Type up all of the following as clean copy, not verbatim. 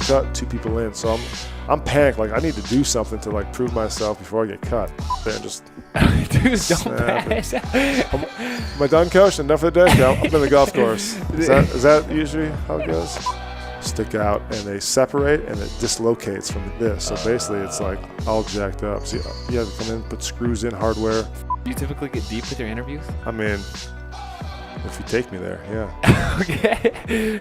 cut 2 people in. So I'm panicked. Like, I need to do something to like prove myself before I get cut. Then just dude, don't pass. Am I done, coach? Enough for the day? No, I'm in the golf course. Is that usually how it goes? Stick out and they separate and it dislocates from this. So basically it's like all jacked up. So you have to come in, put screws in, hardware. You typically get deep with your interviews? I mean, if you take me there, yeah. Okay.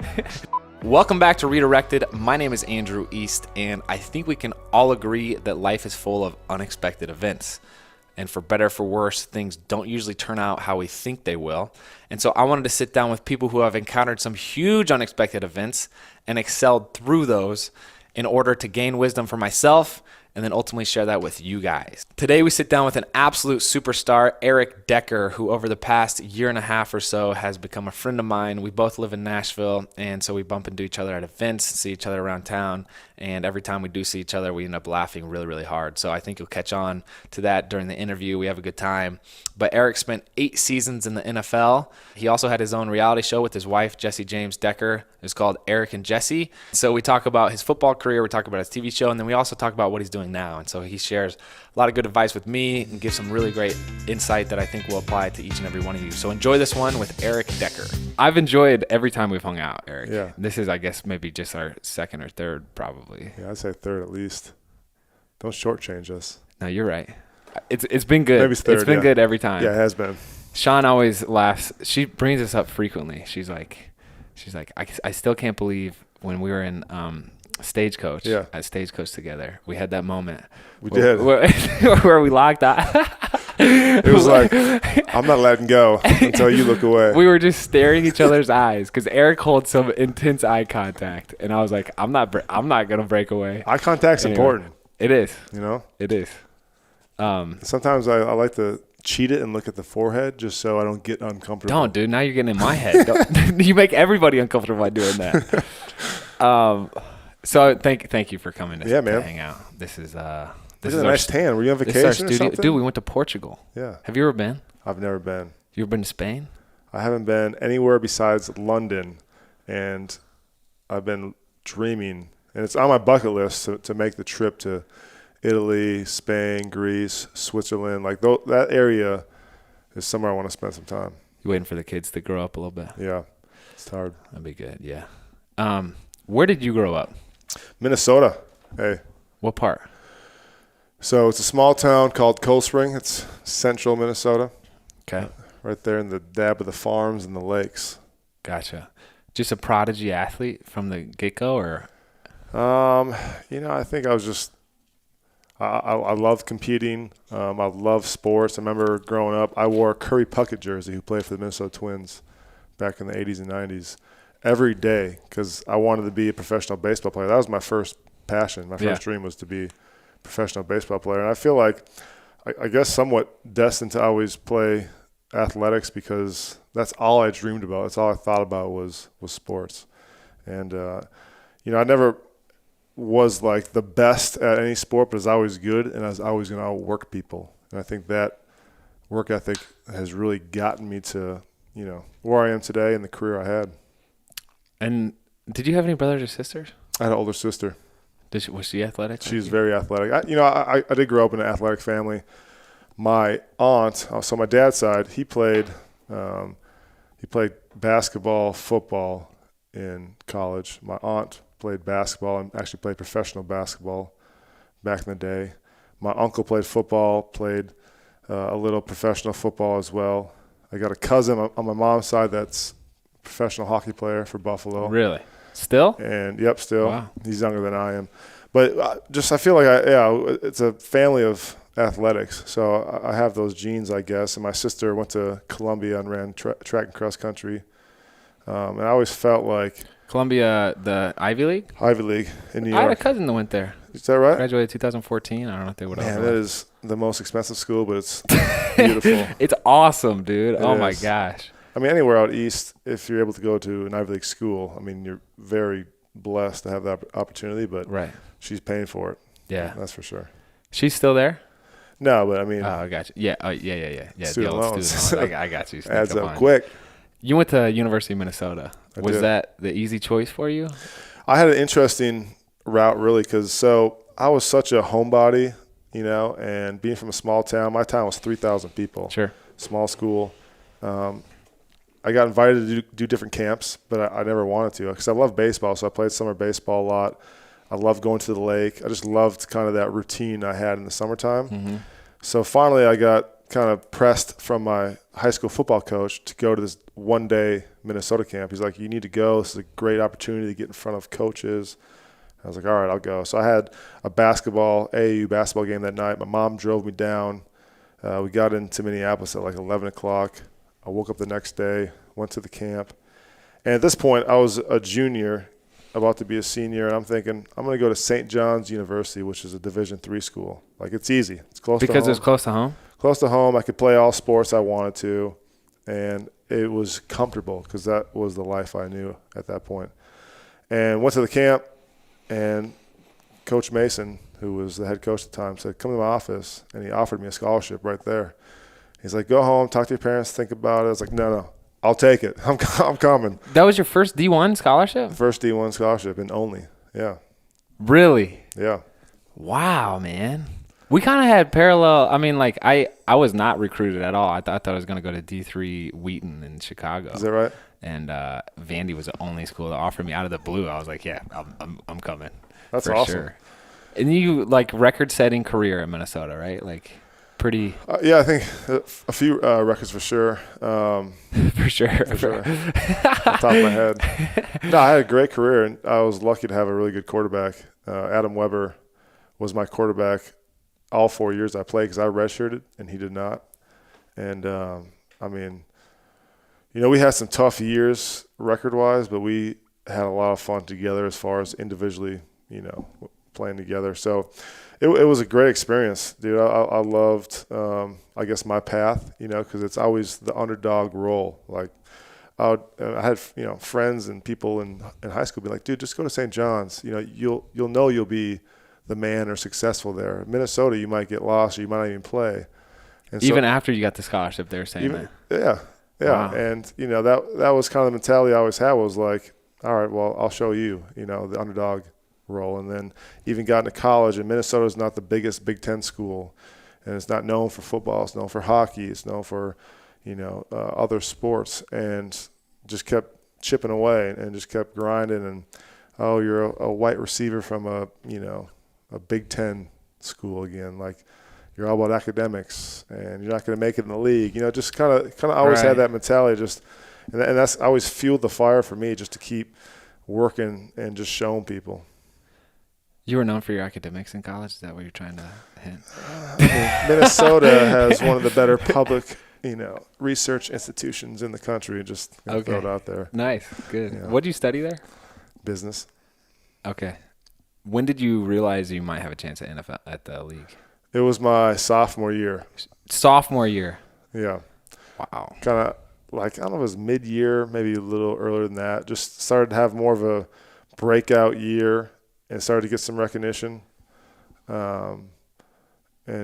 Welcome back to Redirected. My name is Andrew East, and I think we can all agree that life is full of unexpected events. And for better or for worse, things don't usually turn out how we think they will. And so I wanted to sit down with people who have encountered some huge unexpected events and excelled through those in order to gain wisdom for myself and then ultimately share that with you guys. Today we sit down with an absolute superstar, Eric Decker, who over the past year and a half or so has become a friend of mine. We both live in Nashville, and so we bump into each other at events, see each other around town, and every time we do see each other, we end up laughing really, really hard. So I think you'll catch on to that during the interview. We have a good time. But Eric spent 8 seasons in the NFL. He also had his own reality show with his wife, Jessie James Decker. It's called Eric and Jessie. So we talk about his football career, we talk about his TV show, and then we also talk about what he's doing now. And so he shares a lot of good advice with me and gives some really great insight that I think will apply to each and every one of you. So enjoy this one with Eric Decker. I've enjoyed every time we've hung out, Eric. Yeah. This is, I guess, maybe just our second or third, probably. Yeah, I'd say third at least. Don't shortchange us. No, you're right. It's been good. Maybe it's third, It's been good every time. Yeah, it has been. Shawn always laughs. She brings this up frequently. She's like, I still can't believe when we were in Stagecoach at Stagecoach together, we had that moment. We did. Where we locked out. It was like, I'm not letting go until you look away. We were just staring each other's eyes because Eric holds some intense eye contact, and I was like, I'm not gonna break away. Eye contact's important. It is. You know. It is. Sometimes I like to cheat it and look at the forehead just so I don't get uncomfortable. Don't, dude. Now you're getting in my head. You make everybody uncomfortable by doing that. So thank you for coming to hang out. This is a nice tan. Were you on vacation or something? Dude, we went to Portugal. Yeah. Have you ever been? I've never been. You ever been to Spain? I haven't been anywhere besides London, and I've been dreaming, and it's on my bucket list to make the trip to Italy, Spain, Greece, Switzerland. Like that area is somewhere I want to spend some time. You waiting for the kids to grow up a little bit? Yeah. It's hard. That'd be good, yeah. Where did you grow up? Minnesota. Hey. What part? So it's a small town called Cold Spring. It's central Minnesota. Okay. Right there in the dab of the farms and the lakes. Gotcha. Just a prodigy athlete from the get-go, or? I think I was just I love competing. I love sports. I remember growing up, I wore a Curry Puckett jersey, who played for the Minnesota Twins back in the 80s and 90s, every day because I wanted to be a professional baseball player. That was my first passion. My first dream was to be a professional baseball player. And I feel like I guess somewhat destined to always play athletics because that's all I dreamed about. That's all I thought about was sports. And, I never was like the best at any sport, but I was always good, and I was always going to outwork people. And I think that work ethic has really gotten me to, where I am today and the career I had. And did you have any brothers or sisters? I had an older sister. Was she athletic? She's very athletic. I did grow up in an athletic family. My aunt, so my dad's side, he played basketball, football in college. My aunt played basketball and actually played professional basketball back in the day. My uncle played football, played a little professional football as well. I got a cousin on my mom's side that's a professional hockey player for Buffalo. Really? Still? And yep, still. Wow. He's younger than I am. But I feel like it's a family of athletics. So I have those genes, I guess. And my sister went to Columbia and ran track and cross country. And I always felt like Columbia, the Ivy League? Ivy League in New York. I had a cousin that went there. Is that right? Graduated 2014. I don't know if they would have. Man, that is the most expensive school, but it's beautiful. It's awesome, dude. It my is. gosh. I mean, anywhere out east, if you're able to go to an Ivy League school, I mean, you're very blessed to have that opportunity, but she's paying for it. Yeah. That's for sure. She's still there? No, but I mean. Oh, I got you. Yeah. Yeah. Student loans. I got you. Adds up quick. You went to University of Minnesota. Was that the easy choice for you? I had an interesting route really, because so I was such a homebody, you know, and being from a small town, my town was 3,000 people. Sure. Small school. I got invited to do different camps, but I never wanted to because I love baseball. So I played summer baseball a lot. I loved going to the lake. I just loved kind of that routine I had in the summertime. Mm-hmm. So finally I got kind of pressed from my high school football coach to go to this one-day Minnesota camp. He's like, you need to go. This is a great opportunity to get in front of coaches. I was like, all right, I'll go. So I had a AAU basketball game that night. My mom drove me down. We got into Minneapolis at like 11 o'clock. I woke up the next day, went to the camp. And at this point, I was a junior, about to be a senior, and I'm thinking, I'm going to go to St. John's University, which is a Division III school. Like, it's easy. It's close to home. Because it's close to home? Close to home. I could play all sports I wanted to, and it was comfortable because that was the life I knew at that point. And went to the camp, and Coach Mason, who was the head coach at the time, said, come to my office, and he offered me a scholarship right there. He's like, go home, talk to your parents, think about it. I was like, no, I'll take it. I'm coming. That was your first D1 scholarship? First D1 scholarship and only, yeah. Really? Yeah. Wow, man. We kind of had parallel. I mean, like, I was not recruited at all. I thought I was going to go to D3 Wheaton in Chicago. Is that right? And Vandy was the only school that offered me out of the blue. I was like, yeah, I'm coming. That's for awesome. Sure. And you, like, record-setting career in Minnesota, right? Like, pretty. Yeah, I think a few records for sure. For sure. For sure. Off the top of my head. No, I had a great career, and I was lucky to have a really good quarterback. Adam Weber was my quarterback all 4 years I played because I redshirted and he did not. And, I mean, you know, we had some tough years record-wise, but we had a lot of fun together as far as individually, you know, playing together. So it was a great experience, dude. I loved, I guess, my path, you know, because it's always the underdog role. Like, I had, you know, friends and people in high school be like, dude, just go to St. John's. You know, you'll be the man or successful there. In Minnesota, you might get lost or you might not even play. And even after you got the scholarship, they're saying that. Yeah. Wow. And, you know, that was kind of the mentality I always had was like, all right, well, I'll show you, you know, the underdog role. And then even got into college, and Minnesota is not the biggest Big Ten school, and it's not known for football. It's known for hockey. It's known for, you know, other sports, and just kept chipping away and just kept grinding. And, oh, you're a white receiver from a Big Ten school again. Like, you're all about academics, and you're not going to make it in the league. You know, just kind of always had that mentality. And that's always fueled the fire for me, just to keep working and just showing people. You were known for your academics in college? Is that what you're trying to hint? Minnesota has one of the better public, you know, research institutions in the country. Just throw it out there. Nice. Good. Yeah. What did you study there? Business. Okay. When did you realize you might have a chance at NFL at the league? It was my sophomore year. Sophomore year. Yeah. Wow. Kind of like, I don't know if it was mid-year, maybe a little earlier than that. Just started to have more of a breakout year and started to get some recognition. And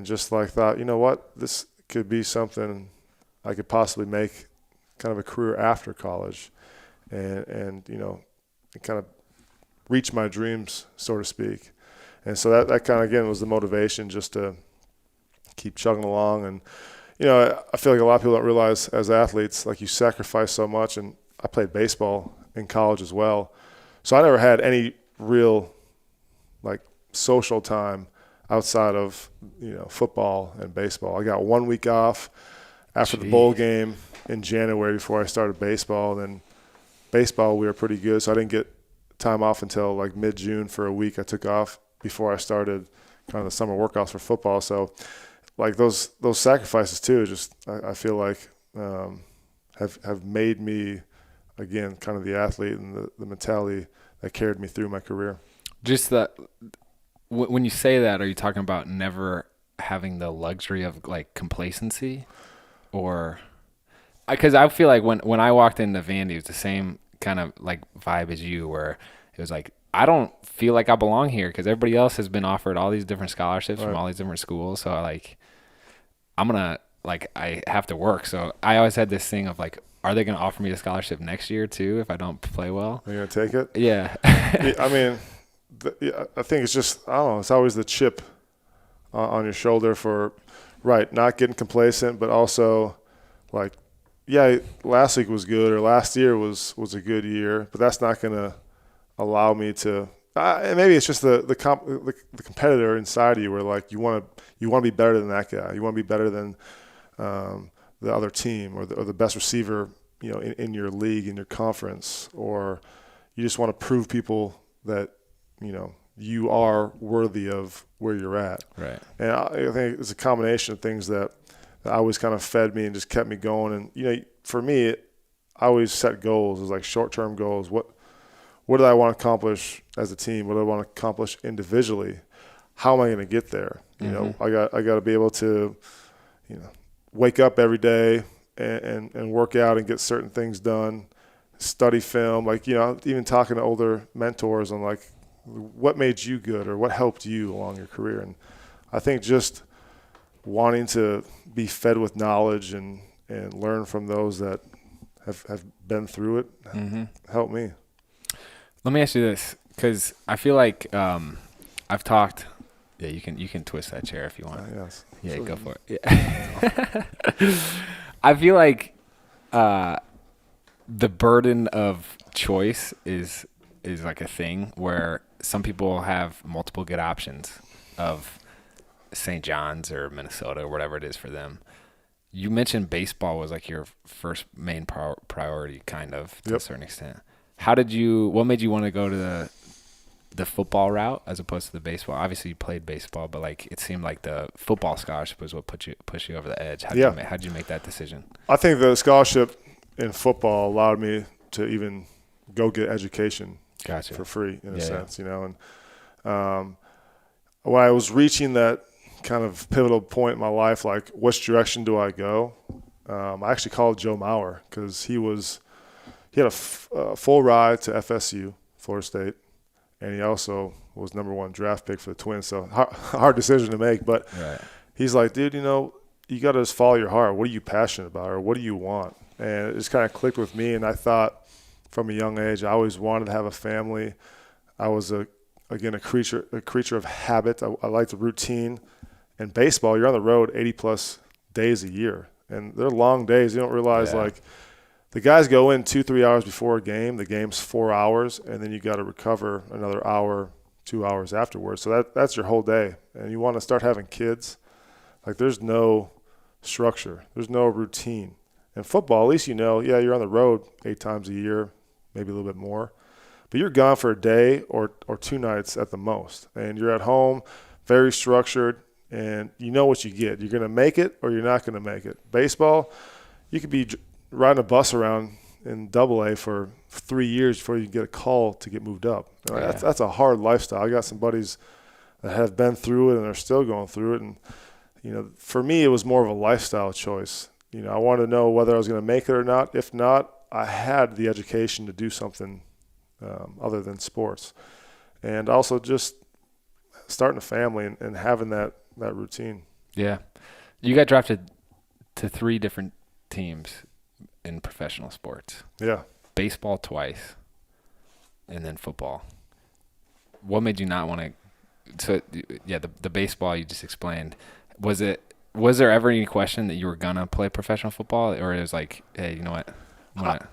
just like thought, you know what, this could be something I could possibly make kind of a career after college and you know, kind of reach my dreams, so to speak. And so that kind of, again, was the motivation just to keep chugging along. And, you know, I feel like a lot of people don't realize as athletes, like, you sacrifice so much. And I played baseball in college as well. So I never had any real, like, social time outside of, you know, football and baseball. I got 1 week off after the bowl game in January before I started baseball. And then baseball, we were pretty good, so I didn't get time off until like mid-June for a week. I took off before I started kind of the summer workouts for football. So like those sacrifices too, just I feel like have made me, again, kind of the athlete and the mentality that carried me through my career. Just that, when you say that, are you talking about never having the luxury of like complacency? Or because I feel like when I walked into Vandy, it was the same kind of like vibe as you, where it was like, I don't feel like I belong here because everybody else has been offered all these different scholarships from all these different schools. So like, I have to work. So I always had this thing of like, are they going to offer me a scholarship next year too if I don't play well? Are you going to take it? Yeah. I mean, I think it's just, I don't know, it's always the chip on your shoulder for, right, not getting complacent, but also like, yeah, last week was good or last year was a good year, but that's not going to allow me to. And maybe it's just the competitor inside of you, where like you want to be better than that guy. You want to be better than the other team or the best receiver, in your league, in your conference, or you just want to prove people that you are worthy of where you're at. Right. And I think it's a combination of things that always kind of fed me and just kept me going. And for me, I always set goals as like short-term goals. What do I want to accomplish as a team? What do I want to accomplish individually? How am I going to get there? I got to be able to, wake up every day and work out and get certain things done, study film. Like, even talking to older mentors on like, what made you good or what helped you along your career? And I think just wanting to be fed with knowledge and learn from those that have been through it helped me. Let me ask you this, because I feel like I've talked. Yeah, you can twist that chair if you want. Yes. Yeah, go for it. Yeah. I feel like the burden of choice is like a thing where some people have multiple good options of St. John's or Minnesota or whatever it is for them. You mentioned baseball was like your first main priority, kind of, to a certain extent. What made you want to go to the football route as opposed to the baseball? Obviously you played baseball, but like it seemed like the football scholarship was what pushed you over the edge. How did you make that decision? I think the scholarship in football allowed me to even go get education for free in a sense, and when I was reaching that kind of pivotal point in my life, like which direction do I go? I actually called Joe Mauer because he had a full ride to FSU, Florida State, and he also was #1 draft pick for the Twins. So hard decision to make, but he's like, dude, you got to just follow your heart. What are you passionate about, or what do you want? And it just kind of clicked with me. And I thought from a young age, I always wanted to have a family. I was a creature of habit. I liked the routine. And baseball, you're on the road 80+ days a year, and they're long days. You don't realize like. The guys go in 2-3 hours before a game. The game's 4 hours, and then you got to recover another hour, 2 hours afterwards. So that's your whole day. And you want to start having kids. Like there's no structure. There's no routine. In football, at least you're on the road 8 times a year, maybe a little bit more. But you're gone for a day or 2 nights at the most. And you're at home, very structured, and you know what you get. You're going to make it or you're not going to make it. Baseball, you could be riding a bus around in AA for 3 years before you get a call to get moved up. That's a hard lifestyle. I got some buddies that have been through it and are still going through it. And, for me, it was more of a lifestyle choice. I wanted to know whether I was going to make it or not. If not, I had the education to do something other than sports. And also just starting a family and having that routine. Yeah. You got drafted to 3 different teams in professional sports. Yeah. Baseball twice, and then football. What made you not want to? So yeah, the baseball you just explained. Was there ever any question that you were gonna play professional football, or it was like, hey, you know what?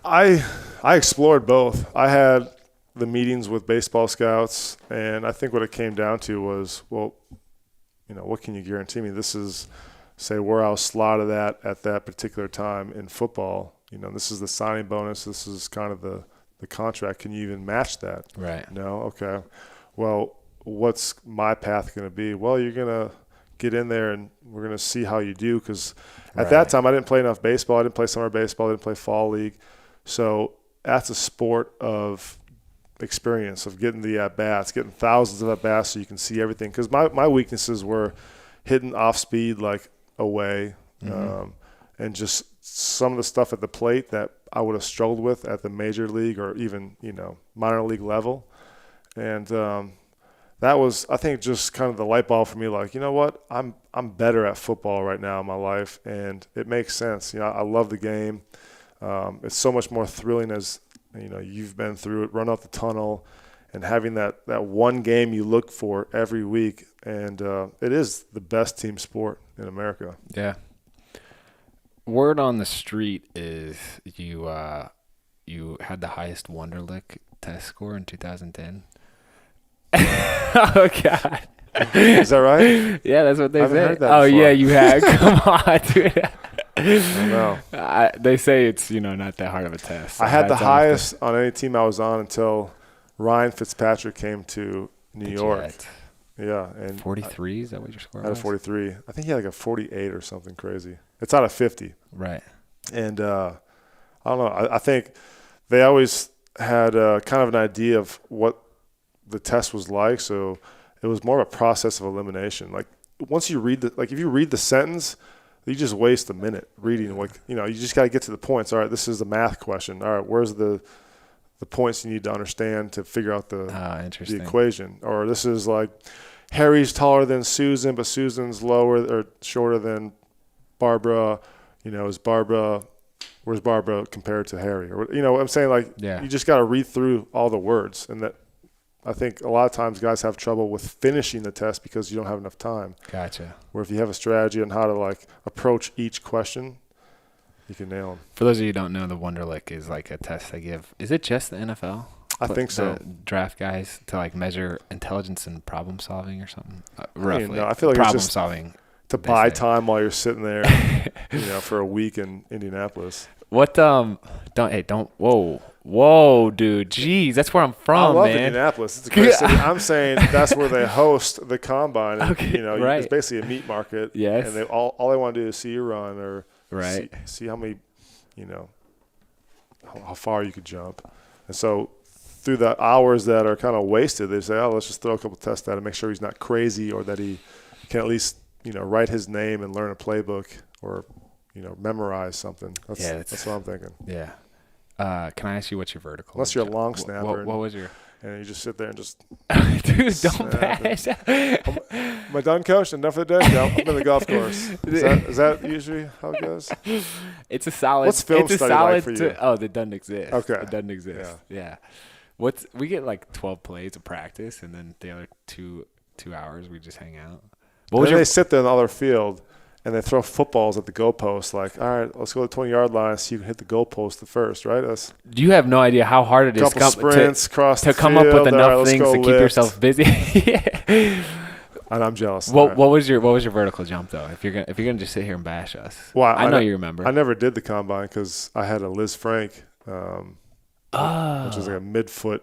I explored both. I had the meetings with baseball scouts, and I think what it came down to was, well, what can you guarantee me? This is, say, where I was slotted at that particular time in football. This is the signing bonus. This is kind of the contract. Can you even match that? Right. No? Okay. Well, what's my path going to be? Well, you're going to get in there and we're going to see how you do, because at that time I didn't play enough baseball. I didn't play summer baseball. I didn't play fall league. So that's a sport of experience, of getting the at-bats, getting thousands of at-bats so you can see everything. Because my weaknesses were hitting off speed like away, and just some of the stuff at the plate that I would have struggled with at the major league or even minor league level. And that was, I think, just kind of the light bulb for me. Like, you know what, I'm better at football right now in my life, and it makes sense. I love the game. It's so much more thrilling as you've been through it, run out the tunnel, and having that one game you look for every week. And it is the best team sport in America. Yeah. Word on the street is you had the highest Wonderlic test score in 2010. Oh God. Is that right? Yeah, that's what they I haven't say. heard that Oh before. yeah, you have. Come on, dude. I know. They say it's not that hard of a test. So I had the that's highest on any team I was on until Ryan Fitzpatrick came to New York. Jets. Yeah, and 43, is that what your score I had a was? 43. I think he had like a 48 or something crazy. It's out of 50. Right. And I don't know. I think they always had kind of an idea of what the test was like. So it was more of a process of elimination. Like once you read if you read the sentence, you just waste a minute reading. Like, you just got to get to the points. All right, this is the math question. All right, where's the points you need to understand to figure out the equation? Or this is like Harry's taller than Susan, but Susan's lower or shorter than Barbara. Where's Barbara compared to Harry? Or what I'm saying? Like, you just got to read through all the words. And that, I think a lot of times guys have trouble with finishing the test because you don't have enough time. Gotcha. Where if you have a strategy on how to approach each question, you can nail them. For those of you who don't know, the Wonderlic is like a test they give. Is it just the NFL? I think so. Draft guys to measure intelligence and problem solving or something. Roughly. I feel like problem it's just solving to buy time while you're sitting there, for a week in Indianapolis. What whoa, dude. Jeez, that's where I'm from, I love man. Indianapolis. It's a great city. I'm saying that's where they host the combine. And, Okay, it's basically a meat market. Yes. And all they want to do is see you run or see how many, how far you could jump. And so through the hours that are kind of wasted, they say, oh, let's just throw a couple tests at him, make sure he's not crazy or that he can at least, write his name and learn a playbook or, memorize something. That's what I'm thinking. Yeah. Can I ask you what's your vertical? Unless you're a long snapper. What was your? And you just sit there and just. Dude, don't pass. Am I done, Coach? Enough for the day? No, I'm in the golf course. Is that usually how it goes? It's a solid. What's film study like for you? That doesn't exist. Okay. It doesn't exist. Yeah. We get like 12 plays of practice, and then the other two hours we just hang out. They sit there in the other field, and they throw footballs at the goalpost. Like, all right, let's go to the 20-yard line so you can hit the goalpost first, right? You have no idea how hard it is to come up with enough things to keep yourself busy. And I'm jealous. What was your vertical jump though? If you're gonna just sit here and bash us, well, I know you remember. I never did the combine because I had a Liz Frank, which is like a midfoot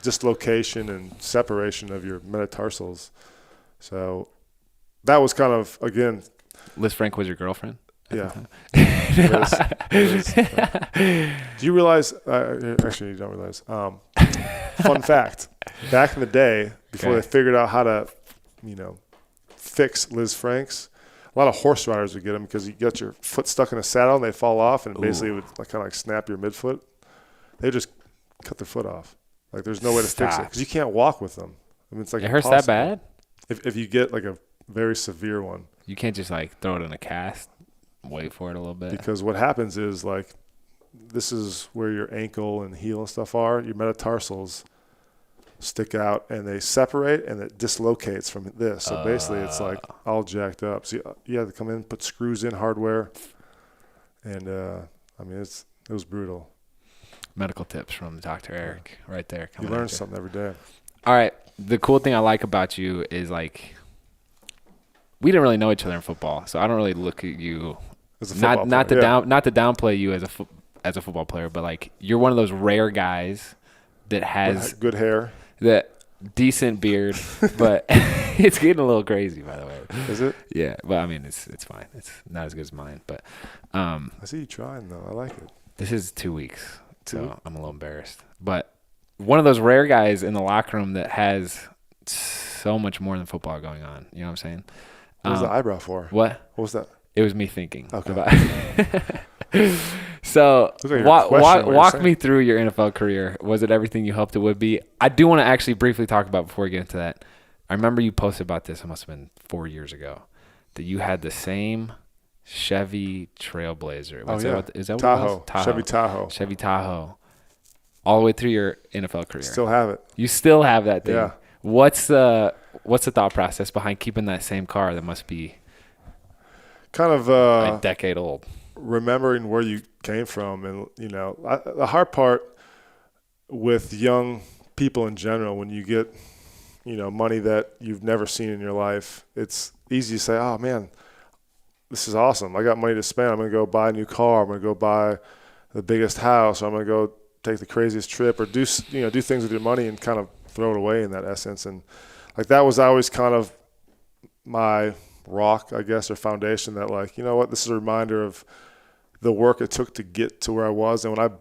dislocation and separation of your metatarsals. So that was kind of, again. Liz Frank was your girlfriend? Yeah. Liz. Do you realize, actually you don't realize, fun fact, back in the day, before they figured out how to, fix Liz Franks, a lot of horse riders would get them because you get your foot stuck in a saddle and they fall off and basically it would kind of snap your midfoot. They just cut their foot off. Like there's no way to fix it because you can't walk with them. I mean, it's like it hurts that bad? If you get like a very severe one. You can't just throw it in a cast, wait for it a little bit. Because what happens is this is where your ankle and heel and stuff are. Your metatarsals stick out and they separate and it dislocates from this. So basically it's all jacked up. So you have to come in, put screws in, hardware. And it was brutal. Medical tips from Dr. Eric right there. You learn something every day. All right. The cool thing I like about you is we didn't really know each other in football, so I don't really look at you as a football not player. to downplay you as a football player, but you're one of those rare guys that has good hair, that decent beard, but it's getting a little crazy, by the way. Is it? Yeah, but I mean it's fine. It's not as good as mine, but I see you trying though. I like it. This is 2 weeks, so I'm a little embarrassed. But one of those rare guys in the locker room that has so much more than football going on. You know what I'm saying? What was the eyebrow for? What was that? It was me thinking. Okay. So like walk me through your NFL career. Was it everything you hoped it would be? I do want to actually briefly talk about before we get into that. I remember you posted about this. It must have been 4 years ago that you had the same Chevy Trailblazer. Is that what Tahoe. it was? Tahoe. Chevy Tahoe. Chevy Tahoe. All the way through your NFL career. Still have it. You still have that thing. Yeah. What's the thought process behind keeping that same car that must be kind of a decade old? Remembering where you came from. And, the hard part with young people in general, when you get, money that you've never seen in your life, it's easy to say, oh, man, this is awesome. I got money to spend. I'm going to go buy a new car. I'm going to go buy the biggest house. I'm going to go take the craziest trip or do things with your money and kind of throw it away in that essence. And like that was always kind of my rock, I guess, or foundation that like, you know what, this is a reminder of the work it took to get to where I was. And when I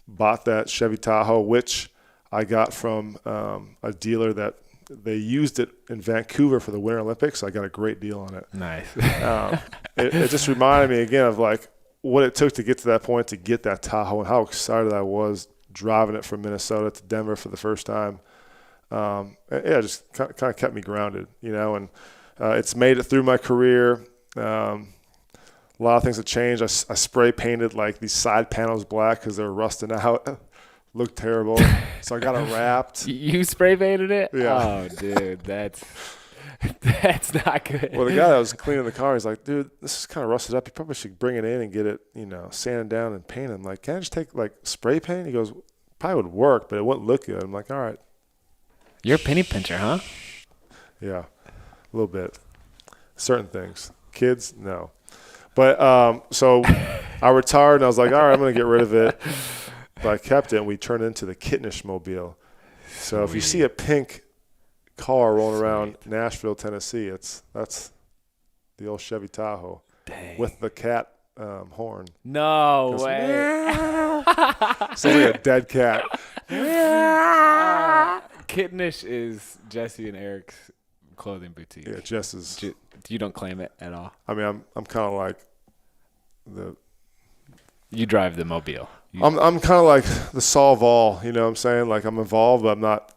bought that Chevy Tahoe, which I got from a dealer that they used it in Vancouver for the Winter Olympics, so I got a great deal on it. Nice. It just reminded me again of like what it took to get to that point, to get that Tahoe, and how excited I was driving it from Minnesota to Denver for the first time. It just kind of kept me grounded, and it's made it through my career. A lot of things have changed. I spray painted like these side panels black because they were rusting out. Looked terrible. So I got it wrapped. You spray painted it? Yeah. Oh, dude, that's not good. Well, the guy that was cleaning the car, he's like, dude, this is kind of rusted up. You probably should bring it in and get it, sanded down and painted. I'm like, can I just take like spray paint? He goes, probably would work, but it wouldn't look good. I'm like, all right. You're a penny pincher, huh? Yeah, a little bit. Certain things. Kids, no. But so I retired, and I was like, all right, I'm going to get rid of it. But I kept it, and we turned it into the Kittnish Mobile. So if you see a pink car rolling around Nashville, Tennessee, that's the old Chevy Tahoe. Dang. With the cat horn. No way. Sounds like a dead cat. Kittnish is Jesse and Eric's clothing boutique. Yeah, Jess's. You don't claim it at all. I mean, I'm kind of like You drive the mobile. I'm kind of like the solve all. You know what I'm saying? Like I'm involved, but I'm not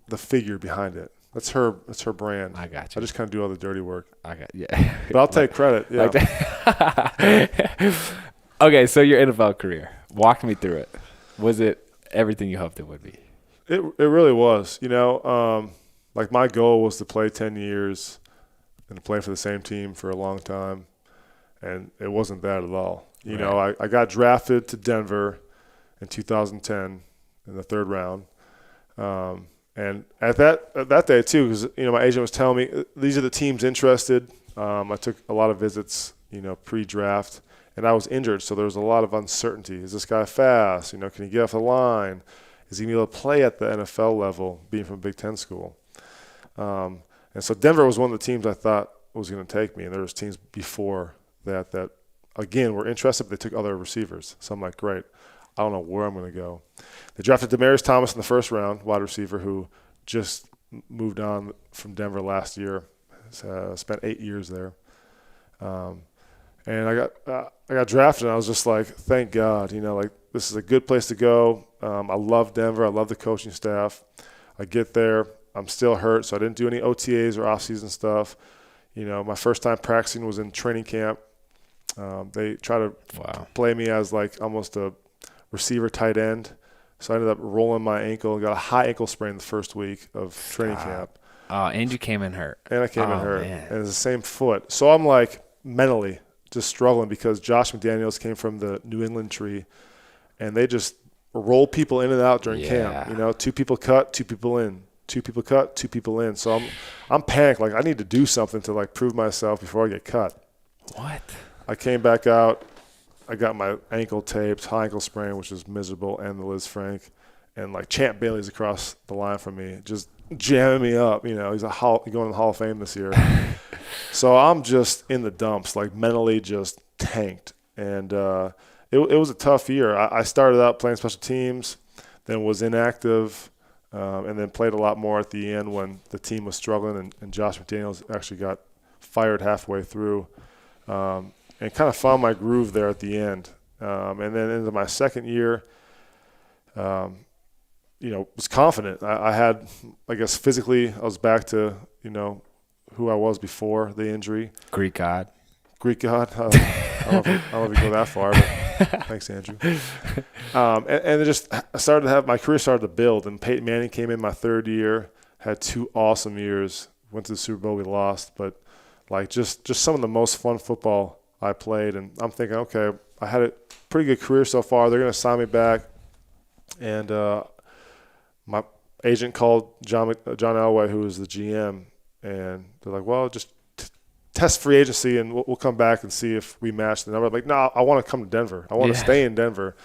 the figure behind it. That's her brand. I got you. I just kind of do all the dirty work. Yeah. But I'll take credit. Yeah. Okay, so your NFL career. Walk me through it. Was it everything you hoped it would be? It really was. Like my goal was to play 10 years and to play for the same team for a long time, and it wasn't that at all. I got drafted to Denver in 2010 in the third round. And at that day too, because my agent was telling me these are the teams interested. I took a lot of visits, pre-draft, and I was injured, so there was a lot of uncertainty. Is this guy fast? Can he get off the line? Is he gonna be able to play at the NFL level, being from a Big Ten school? And so Denver was one of the teams I thought was going to take me, and there was teams before that again were interested, but they took other receivers. So I'm like, great. I don't know where I'm going to go. They drafted Demaryius Thomas in the first round, wide receiver, who just moved on from Denver last year. Spent 8 years there, and I got drafted. And I was just like, thank God, like this is a good place to go. I love Denver. I love the coaching staff. I get there. I'm still hurt, so I didn't do any OTAs or off-season stuff. My first time practicing was in training camp. They try to play me as like almost a receiver tight end. So I ended up rolling my ankle and got a high ankle sprain the first week of training camp. And you came in hurt. And I came in hurt. Man. And it's the same foot. So I'm like mentally just struggling because Josh McDaniels came from the New England tree, and they just roll people in and out during camp. 2 people cut, 2 people in. 2 people cut, 2 people in. So I'm panicked. Like I need to do something to like prove myself before I get cut. What? I came back out. I got my ankle taped, high ankle sprain, which is miserable, and the Liz Frank, and like Champ Bailey's across the line from me, just jamming me up. He's going to the Hall of Fame this year. So I'm just in the dumps, like mentally just tanked, and it was a tough year. I started out playing special teams, then was inactive. And then played a lot more at the end when the team was struggling, and Josh McDaniels actually got fired halfway through, and kind of found my groove there at the end. And then into my second year, was confident. I had, I guess, physically, I was back to, who I was before the injury. Greek God. I don't know if you go that far, but Thanks, Andrew. And it just started to have, my career started to build, and Peyton Manning came in my third year, had 2 awesome years, went to the Super Bowl, we lost, but like just some of the most fun football I played. And I'm thinking, okay, I had a pretty good career so far. They're going to sign me back. And my agent called John Elway, who was the GM, and they're like, well, just test free agency, and we'll come back and see if we match the number. I'm like, no, I want to come to Denver. I want to stay in Denver.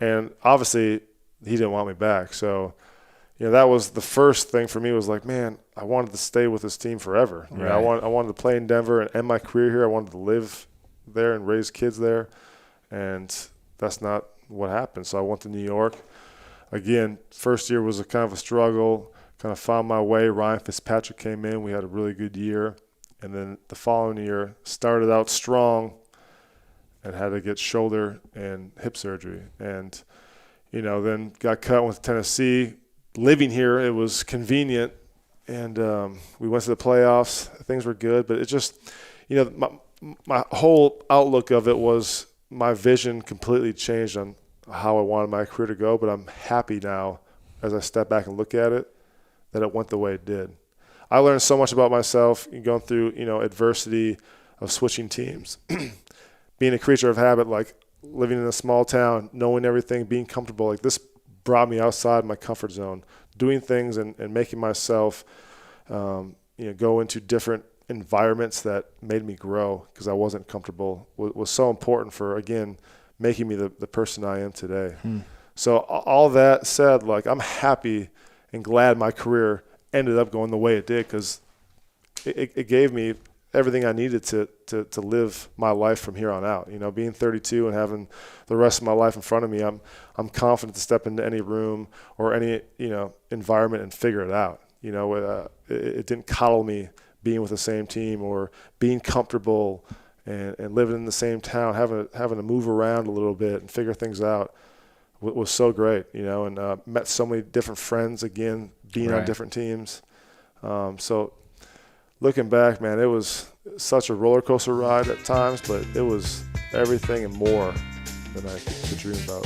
And obviously he didn't want me back. So, that was the first thing for me, was like, man, I wanted to stay with this team forever. Right. I wanted to play in Denver and end my career here. I wanted to live there and raise kids there. And that's not what happened. So I went to New York. Again, first year was a kind of a struggle, kind of found my way. Ryan Fitzpatrick came in. We had a really good year. And then the following year, started out strong and had to get shoulder and hip surgery. And, then got cut, went to Tennessee. Living here, it was convenient. And we went to the playoffs. Things were good. But it just, my whole outlook of it was, my vision completely changed on how I wanted my career to go. But I'm happy now, as I step back and look at it, that it went the way it did. I learned so much about myself going through, adversity of switching teams, being a creature of habit, like living in a small town, knowing everything, being comfortable. Like, this brought me outside my comfort zone, doing things and making myself, go into different environments that made me grow, because I wasn't comfortable, was so important for, again, making me the person I am today. So all that said, like, I'm happy and glad my career ended up going the way it did, because it gave me everything I needed to live my life from here on out. Being 32 and having the rest of my life in front of me, I'm confident to step into any room or any environment and figure it out. It didn't coddle me being with the same team, or being comfortable and living in the same town, having to move around a little bit and figure things out was so great, and met so many different friends, again, being on different teams. So looking back, man, it was such a roller coaster ride at times, but it was everything and more than I could dream about.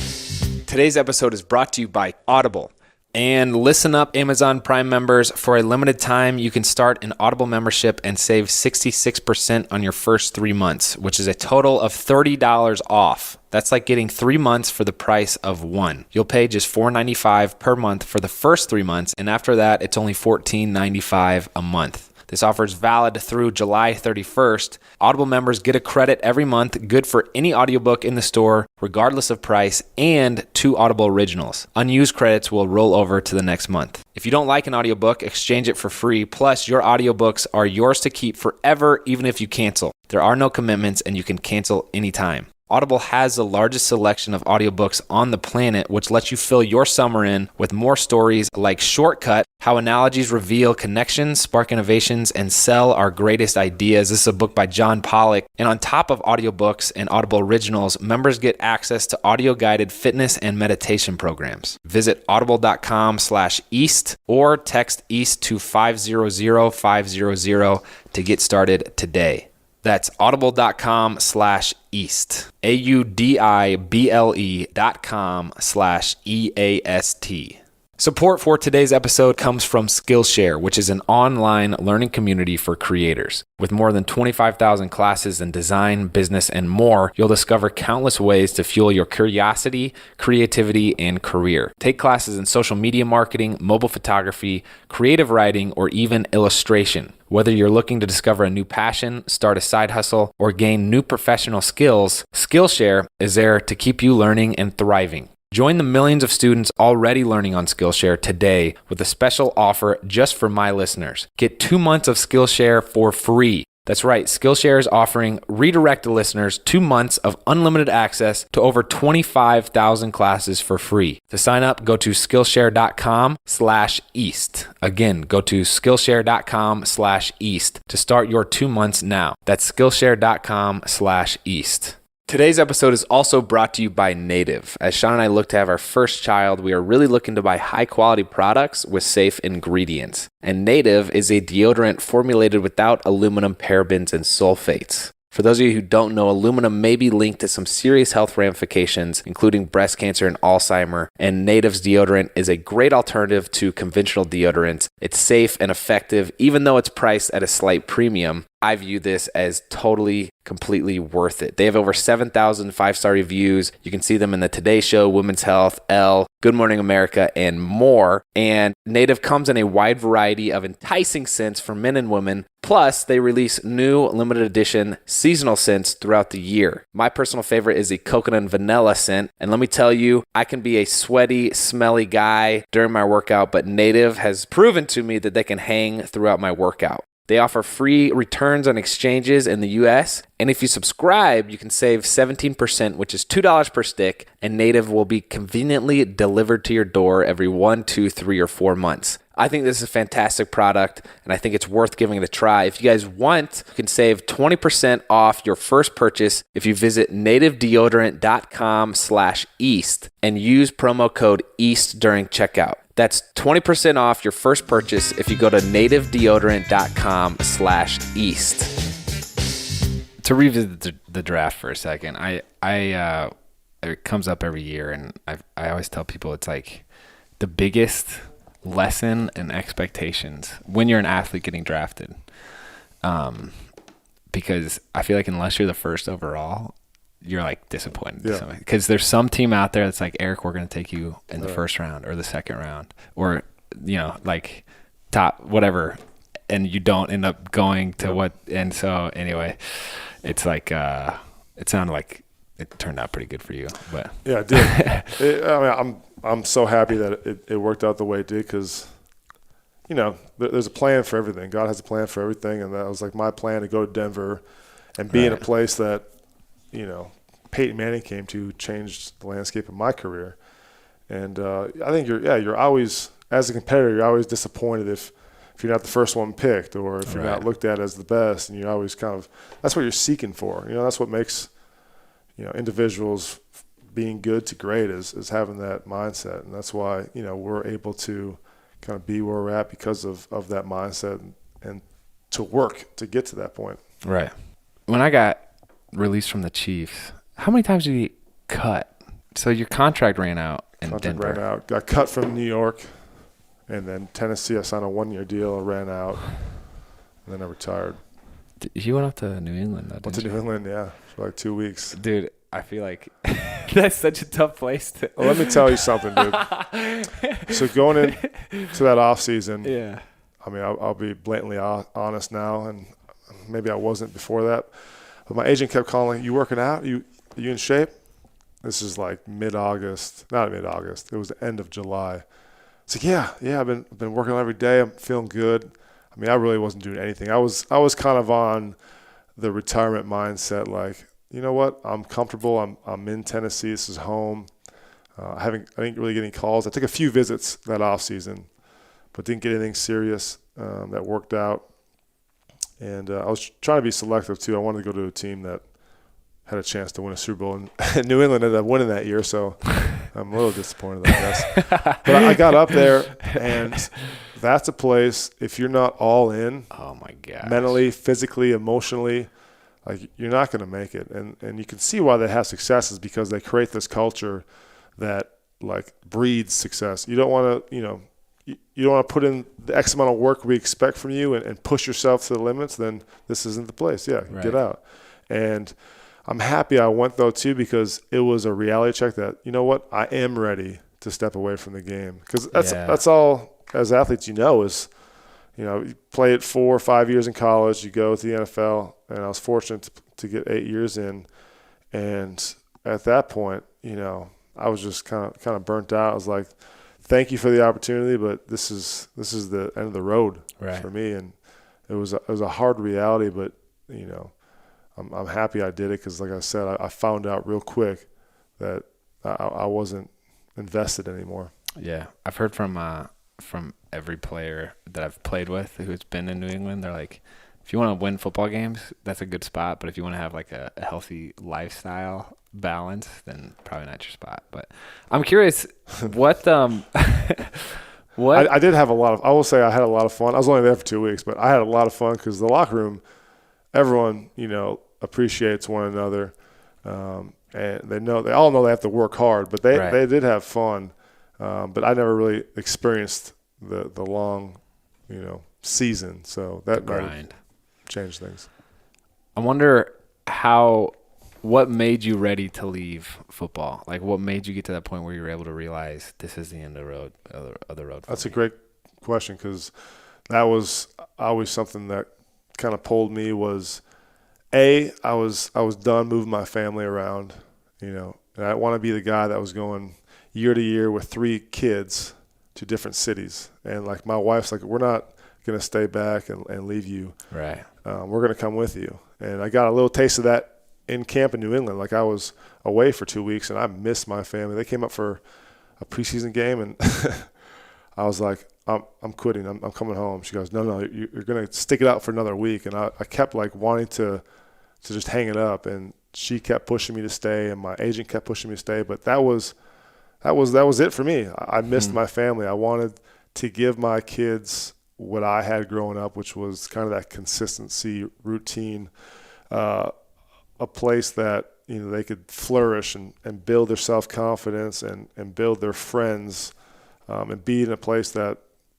Today's episode is brought to you by Audible. And listen up, Amazon Prime members, for a limited time, you can start an Audible membership and save 66% on your first 3 months, which is a total of $30 off. That's like getting 3 months for the price of 1. You'll pay just $4.95 per month for the first 3 months, and after that, it's only $14.95 a month. This offer is valid through July 31st. Audible members get a credit every month, good for any audiobook in the store, regardless of price, and 2 Audible originals. Unused credits will roll over to the next month. If you don't like an audiobook, exchange it for free. Plus, your audiobooks are yours to keep forever, even if you cancel. There are no commitments, and you can cancel anytime. Audible has the largest selection of audiobooks on the planet, which lets you fill your summer in with more stories like Shortcut, How Analogies Reveal Connections, Spark Innovations, and Sell Our Greatest Ideas. This is a book by John Pollock. And on top of audiobooks and Audible originals, members get access to audio-guided fitness and meditation programs. Visit audible.com/East or text East to 500-500 to get started today. That's audible.com/East, audible.com/EAST. Support for today's episode comes from Skillshare, which is an online learning community for creators. With more than 25,000 classes in design, business, and more, you'll discover countless ways to fuel your curiosity, creativity, and career. Take classes in social media marketing, mobile photography, creative writing, or even illustration. Whether you're looking to discover a new passion, start a side hustle, or gain new professional skills, Skillshare is there to keep you learning and thriving. Join the millions of students already learning on Skillshare today with a special offer just for my listeners. Get 2 months of Skillshare for free. That's right, Skillshare is offering Redirected listeners 2 months of unlimited access to over 25,000 classes for free. To sign up, go to Skillshare.com/East. Again, go to Skillshare.com/East to start your 2 months now. That's Skillshare.com/East. Today's episode is also brought to you by Native. As Shawn and I look to have our first child, we are really looking to buy high-quality products with safe ingredients. And Native is a deodorant formulated without aluminum, parabens, and sulfates. For those of you who don't know, aluminum may be linked to some serious health ramifications, including breast cancer and Alzheimer, and Native's deodorant is a great alternative to conventional deodorants. It's safe and effective, even though it's priced at a slight premium. I view this as totally, completely worth it. They have over 7,000 five-star reviews. You can see them in the Today Show, Women's Health, Elle, Good Morning America, and more. And Native comes in a wide variety of enticing scents for men and women. Plus, they release new limited edition seasonal scents throughout the year. My personal favorite is the coconut and vanilla scent. And let me tell you, I can be a sweaty, smelly guy during my workout, but Native has proven to me that they can hang throughout my workout. They offer free returns on exchanges in the US. And if you subscribe, you can save 17%, which is $2 per stick. And Native will be conveniently delivered to your door every 1, 2, 3, or 4 months. I think this is a fantastic product, and I think it's worth giving it a try. If you guys want, you can save 20% off your first purchase if you visit nativedeodorant.com/East and use promo code EAST during checkout. That's 20% off your first purchase if you go to nativedeodorant.com/East. To revisit the draft for a second, it comes up every year, and I always tell people it's like the biggest lesson and expectations when you're an athlete getting drafted. Because I feel like unless you're the first overall, you're like disappointed. Because there's some team out there that's like, Eric, we're going to take you in the first round or the second round, or, like top whatever. And you don't end up going to what. And so anyway, it's like, it sounded like it turned out pretty good for you, but yeah, it did. I'm so happy that it worked out the way it did, because, there's a plan for everything. God has a plan for everything, and that was like my plan to go to Denver and be in a place that, Peyton Manning came to, changed the landscape of my career. And I think you're always, as a competitor, you're always disappointed if you're not the first one picked, or if you're not looked at as the best, and you're always that's what you're seeking for. That's what makes individuals being good to great is having that mindset. And that's why, we're able to kind of be where we're at because of that mindset and to work to get to that point. Right. When I got released from the Chiefs, how many times did you cut? So your contract ran out in Denver. Ran out. Got cut from New York, and then Tennessee, I signed a 1-year deal, ran out, and then I retired. You went up to New England, though, didn't you? New England, yeah, for like 2 weeks. Dude, I feel like that's such a tough place to. Well, let me tell you something, dude. So going into that off season, yeah. I mean, I'll be blatantly honest now, and maybe I wasn't before that. But my agent kept calling, "You working out? You in shape?" This is like mid-August, not mid-August. It was the end of July. It's like, yeah, I've been working out every day. I'm feeling good. I mean, I really wasn't doing anything. I was kind of on the retirement mindset, like, you know what? I'm comfortable. I'm in Tennessee. This is home. I didn't really get any calls. I took a few visits that off season, but didn't get anything serious that worked out. And I was trying to be selective too. I wanted to go to a team that had a chance to win a Super Bowl, and New England ended up winning that year. So I'm a little disappointed, I guess. But I got up there, and that's a place, if you're not all in, oh my God, mentally, physically, emotionally, like, you're not going to make it. And you can see why they have success is because they create this culture that, like, breeds success. You don't want to, you don't want to put in the X amount of work we expect from you and push yourself to the limits, then this isn't the place. Yeah, get out. And I'm happy I went, though, too, because it was a reality check that, you know what, I am ready to step away from the game. Because that's all, as athletes, is, you play it 4 or 5 years in college, you go to the NFL, and I was fortunate to get 8 years in. And at that point, I was just kind of burnt out. I was like, thank you for the opportunity, but this is the end of the road for me. And it was a hard reality, but, I'm happy I did it because, like I said, I found out real quick that I wasn't invested anymore. Yeah, I've heard from every player that I've played with who's been in New England. They're like, if you want to win football games, that's a good spot. But if you want to have like a healthy lifestyle balance, then probably not your spot. But I'm curious, what I did have I will say I had a lot of fun. I was only there for 2 weeks, but I had a lot of fun because the locker room, everyone, appreciates one another. And they all know they have to work hard, but they did have fun. But I never really experienced the long, season. So that grind changed things. I wonder what made you ready to leave football? Like, what made you get to that point where you were able to realize this is the end of the road? That's a great question, because that was always something that kind of pulled me. Was I was done moving my family around, and I want to be the guy that was going year to year with 3 kids to different cities, and like my wife's like, we're not going to stay back and leave you. Right. We're going to come with you. And I got a little taste of that in camp in New England. Like, I was away for 2 weeks and I missed my family. They came up for a preseason game and I was like, I'm quitting. I'm coming home. She goes, no, you're going to stick it out for another week. And I kept like wanting to just hang it up, and she kept pushing me to stay, and my agent kept pushing me to stay. But that was it for me. I missed my family. I wanted to give my kids what I had growing up, which was kind of that consistency, routine, a place that they could flourish and build their self-confidence and build their friends, and be in a place that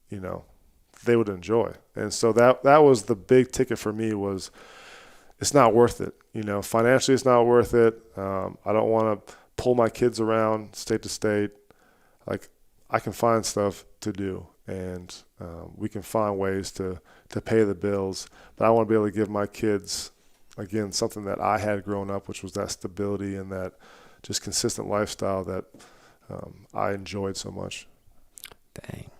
they would enjoy. And so that was the big ticket for me. Was it's not worth it. Financially it's not worth it. I don't want to pull my kids around state to state. Like, I can find stuff to do, and we can find ways to pay the bills. But I want to be able to give my kids, again, something that I had growing up, which was that stability and that just consistent lifestyle that I enjoyed so much. Dang.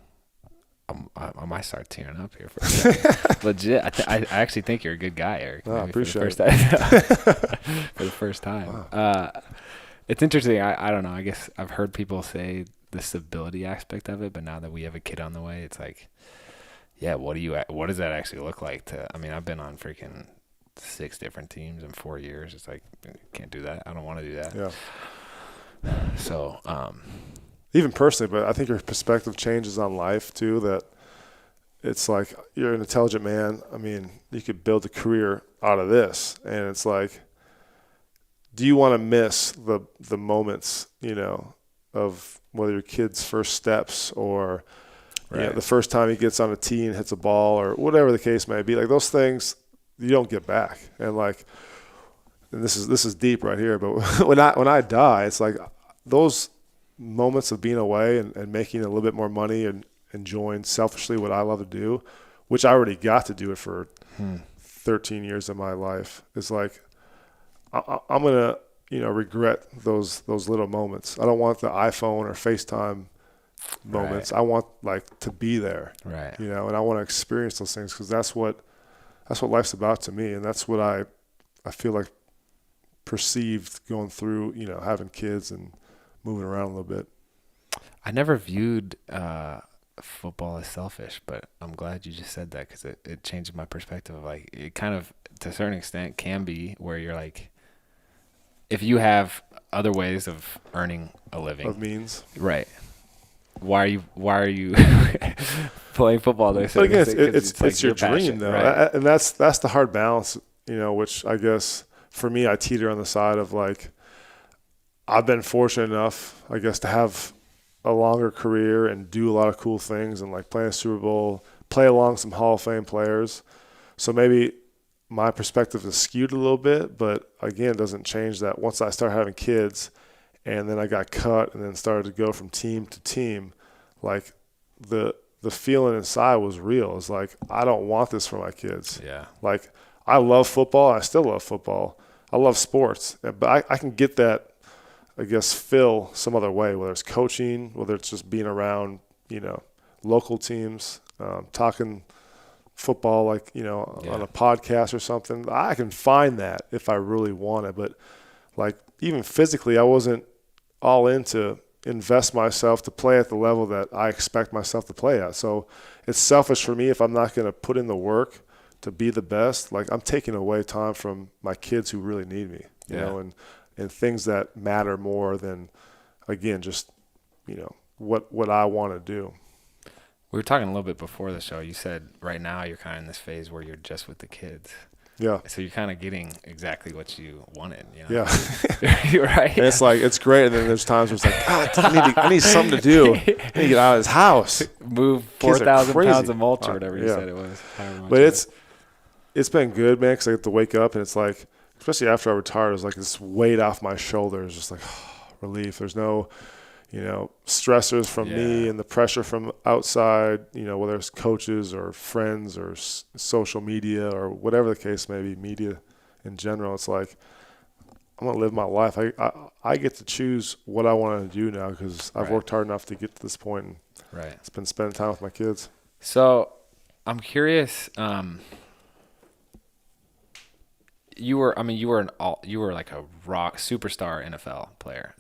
I might start tearing up here for a second. Legit. I actually think you're a good guy, Eric. I appreciate it. For the first time. Wow. It's interesting. I don't know. I guess I've heard people say the stability aspect of it, but now that we have a kid on the way, it's like, yeah, what does that actually look like? I've been on freaking 6 different teams in 4 years. It's like, can't do that. I don't want to do that. Yeah. So, even personally, but I think your perspective changes on life too, that it's like, you're an intelligent man. You could build a career out of this. And it's like, do you want to miss the moments, of whether your kid's first steps or the first time he gets on a tee and hits a ball or whatever the case may be? Like, those things you don't get back. And this is deep right here, but when I die, it's like those moments of being away and making a little bit more money and enjoying selfishly what I love to do, which I already got to do it for 13 years of my life. It's like, I'm going to, regret those little moments. I don't want the iPhone or FaceTime moments. Right. I want to be there, right. And I want to experience those things, because that's what life's about to me. And that's what I feel like perceived going through, having kids and moving around a little bit. I never viewed football as selfish, but I'm glad you just said that, because it changed my perspective of like, it kind of, to a certain extent, can be where you're like, if you have other ways of earning a living, of means, right? Why are you playing football? But again, it's like your dream, passion, though, right? And that's the hard balance, which I guess for me, I teeter on the side of like, I've been fortunate enough, I guess, to have a longer career and do a lot of cool things and like play a Super Bowl, play along some Hall of Fame players. So maybe my perspective is skewed a little bit, but again, it doesn't change that once I started having kids and then I got cut and then started to go from team to team, like the feeling inside was real. It's like, I don't want this for my kids. Yeah. Like, I love football. I still love football. I love sports, but I can get that, I guess, fill some other way, whether it's coaching, whether it's just being around, local teams, talking football, like, on a podcast or something. I can find that if I really want it. But like, even physically, I wasn't all in to invest myself to play at the level that I expect myself to play at. So it's selfish for me if I'm not going to put in the work to be the best. Like, I'm taking away time from my kids who really need me, you know, and things that matter more than, again, just, what I want to do. We were talking a little bit before the show. You said right now you're kind of in this phase where you're just with the kids. Yeah. So you're kind of getting exactly what you wanted. Yeah. You're right. And it's like, it's great. And then there's times where it's like, God, I need something to do. I need to get out of this house. Move Kids are 4,000 crazy. pounds of mulch or whatever you said it was. But it's been good, man, because I get to wake up and it's like, especially after I retired, it was like this weight off my shoulders, just like relief. There's no, stressors from me and the pressure from outside, whether it's coaches or friends or social media or whatever the case may be, media in general. It's like, I'm going to live my life. I get to choose what I want to do now because I've worked hard enough to get to this point. And it's been spending time with my kids. So I'm curious, you were like a rock superstar NFL player.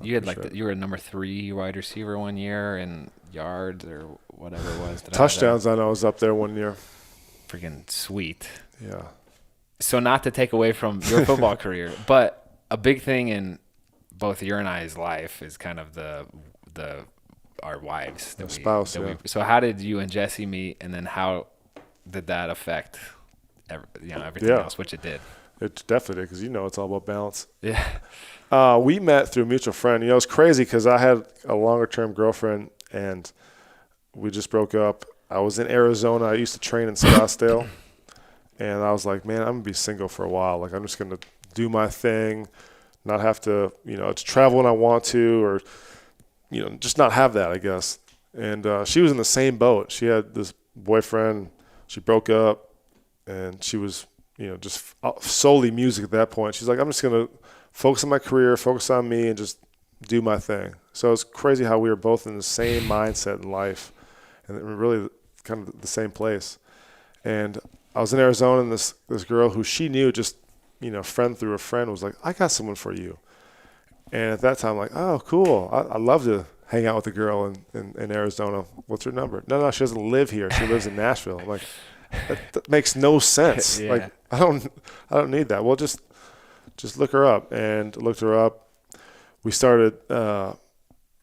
You had you were a number 3 wide receiver one year in yards or whatever it was. Touchdowns, I know, was up there one year. Freaking sweet. Yeah. So not to take away from your football career, but a big thing in both your and I's life is kind of our wives. Spouse. So how did you and Jessie meet, and then how did that affect everything else, which it did? It definitely did, because it's all about balance. Yeah. We met through a mutual friend. It was crazy because I had a longer-term girlfriend, and we just broke up. I was in Arizona. I used to train in Scottsdale, and I was like, man, I'm going to be single for a while. Like, I'm just going to do my thing, not have to, to travel when I want to, or, just not have that, I guess. And she was in the same boat. She had this boyfriend. She broke up, and she was just solely music at that point. She's like, I'm just going to focus on my career, focus on me, and just do my thing. So it's crazy how we were both in the same mindset in life and really kind of the same place. And I was in Arizona, and this girl who she knew, just, friend through a friend, was like, I got someone for you. And at that time, I'm like, oh, cool. I'd love to hang out with a girl in Arizona. What's her number? No, she doesn't live here. She lives in Nashville. I'm like, that makes no sense. Yeah. Like, I don't need that. Well, just look her up. And looked her up. We started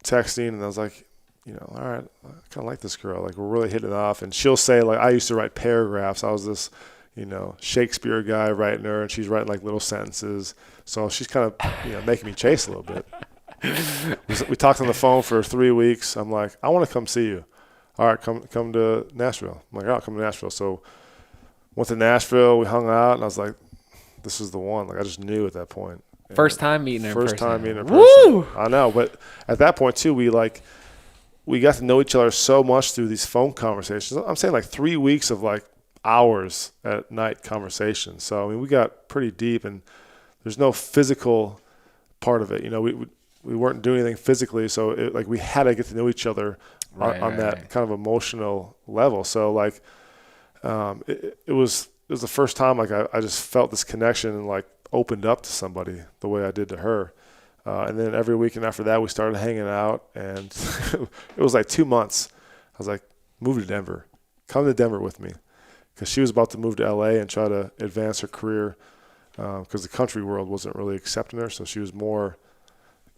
texting, and I was like, all right, I kind of like this girl. Like, we're really hitting it off. And she'll say, like, I used to write paragraphs. I was this, Shakespeare guy writing her, and she's writing like little sentences. So she's kind of, making me chase a little bit. We talked on the phone for 3 weeks. I'm like, I want to come see you. All right, come to Nashville. I'm like, I'll come to Nashville. So went to Nashville. We hung out, and I was like, this is the one. Like, I just knew at that point. First time meeting her in person. First time meeting her in person. Woo! I know, but at that point too, we got to know each other so much through these phone conversations. I'm saying like 3 weeks of like hours at night conversations. So I mean, we got pretty deep, and there's no physical part of it. We weren't doing anything physically, so we had to get to know each other on that kind of emotional level. So like, it was the first time like I just felt this connection and like opened up to somebody the way I did to her. And then every weekend after that, we started hanging out, and it was like 2 months. I was like, move to Denver. Come to Denver with me. Because she was about to move to LA and try to advance her career because the country world wasn't really accepting her. So she was more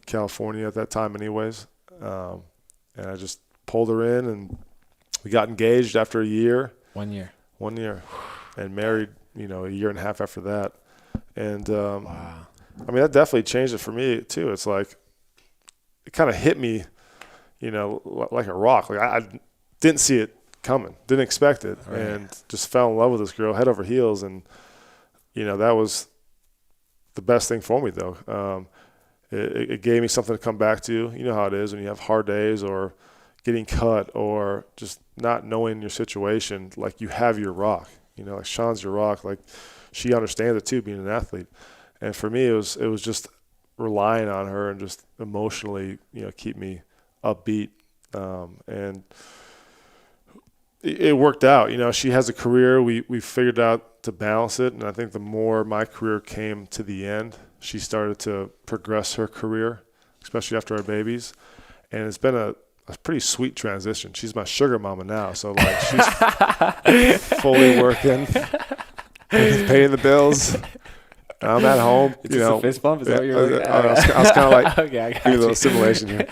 California at that time anyways. And I just pulled her in, and we got engaged after a year. 1 year. 1 year. And married, a year and a half after that. And wow. I mean, that definitely changed it for me too. It's like, it kind of hit me, like a rock. Like I didn't see it coming, didn't expect it, and just fell in love with this girl head over heels. And, that was the best thing for me though. It gave me something to come back to. You know how it is when you have hard days or getting cut or just not knowing your situation. Like, you have your rock, like Shawn's your rock. Like, she understands it too, being an athlete. And for me, it was just relying on her and just emotionally, keep me upbeat. And it worked out. She has a career. We figured out to balance it. And I think the more my career came to the end, she started to progress her career, especially after our babies. And it's been a pretty sweet transition. She's my sugar mama now. So, like, she's fully working, paying the bills. I'm at home, Is this a fist bump? Is that what you're looking at? I was kind of like, okay, I got give you a you. little simulation here.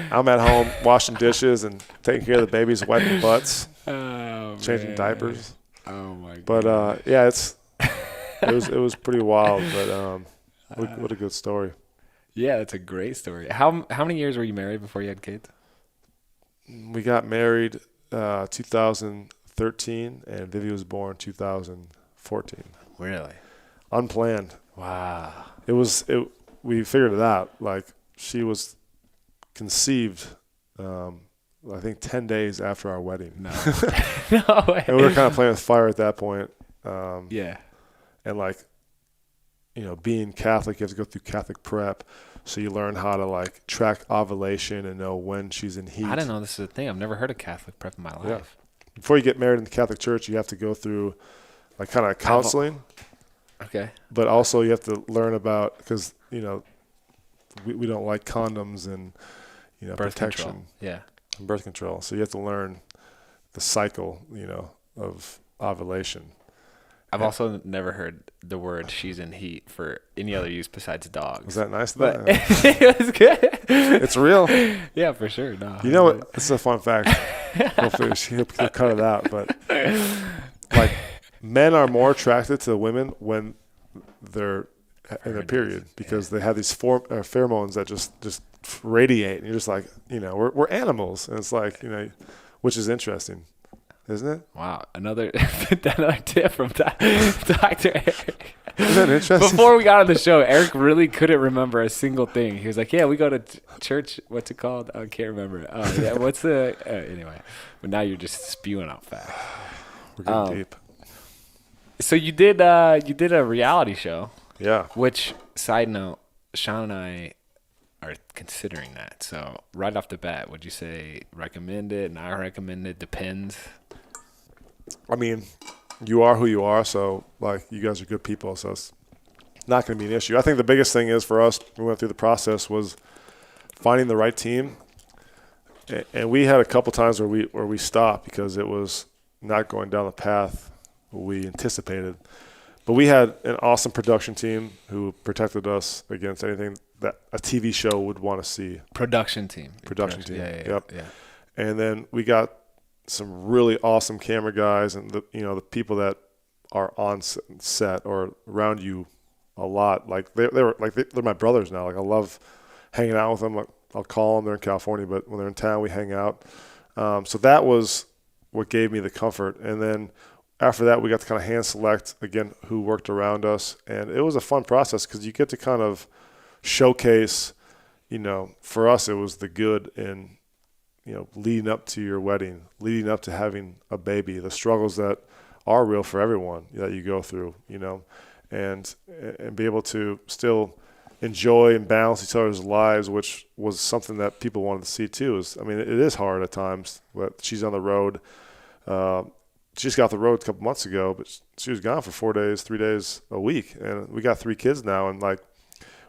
I'm at home washing dishes and taking care of the babies, wiping butts, changing diapers. Oh my god. But yeah, it's it was pretty wild, but what a good story. Yeah, that's a great story. How many years were you married before you had kids? We got married 2013, and Vivi was born 2014. Really? Unplanned. Wow. We figured it out. Like, she was conceived, I think 10 days after our wedding. No. No way. And we were kind of playing with fire at that point. Yeah. And like, being Catholic, you have to go through Catholic prep. So you learn how to like track ovulation and know when she's in heat. I didn't know this is a thing. I've never heard of Catholic prep in my life. Yeah. Before you get married in the Catholic Church, you have to go through like kind of counseling. Okay. But also you have to learn about, because, we don't like condoms and, Birth protection. control. Yeah. And birth control. So you have to learn the cycle, of ovulation. I've also never heard the word "she's in heat" for any other use besides dogs. Was that nice? But it was good. It's real. Yeah, for sure. No. You know what? This is a fun fact. Hopefully he'll cut it out. But like, men are more attracted to women when they're in their period, because they have these pheromones that just radiate, and you're just like, we're animals, and it's like, which is interesting, isn't it? Wow, another tip from Dr. Eric. Isn't that interesting? Before we got on the show, Eric really couldn't remember a single thing. He was like, "Yeah, we go to church. What's it called? I can't remember. Yeah, what's the anyway?" But now you're just spewing out facts. We're getting deep. So you did a reality show. Yeah. Which, side note, Shawn and I are considering that. So right off the bat, would you say recommend it? Not recommend it? Depends. I mean, you are who you are, so like, you guys are good people, so it's not going to be an issue. I think the biggest thing is for us, we went through the process, was finding the right team, and we had a couple times where we stopped because it was not going down the path we anticipated. But we had an awesome production team who protected us against anything that a TV show would want to see. Production team. Yeah. Yep. And then we got some really awesome camera guys, and the people that are on set or around you a lot. Like they're my brothers now. Like, I love hanging out with them. Like, I'll call them. They're in California, but when they're in town, we hang out. So that was what gave me the comfort. And then after that, we got to kind of hand select again who worked around us, and it was a fun process because you get to kind of showcase. For us, it was the good in leading up to your wedding, leading up to having a baby, the struggles that are real for everyone that you go through, and be able to still enjoy and balance each other's lives, which was something that people wanted to see too. It is hard at times, but she's on the road. She just got off the road a couple months ago, but she was gone for 4 days, 3 days a week. And we got 3 kids now. And like,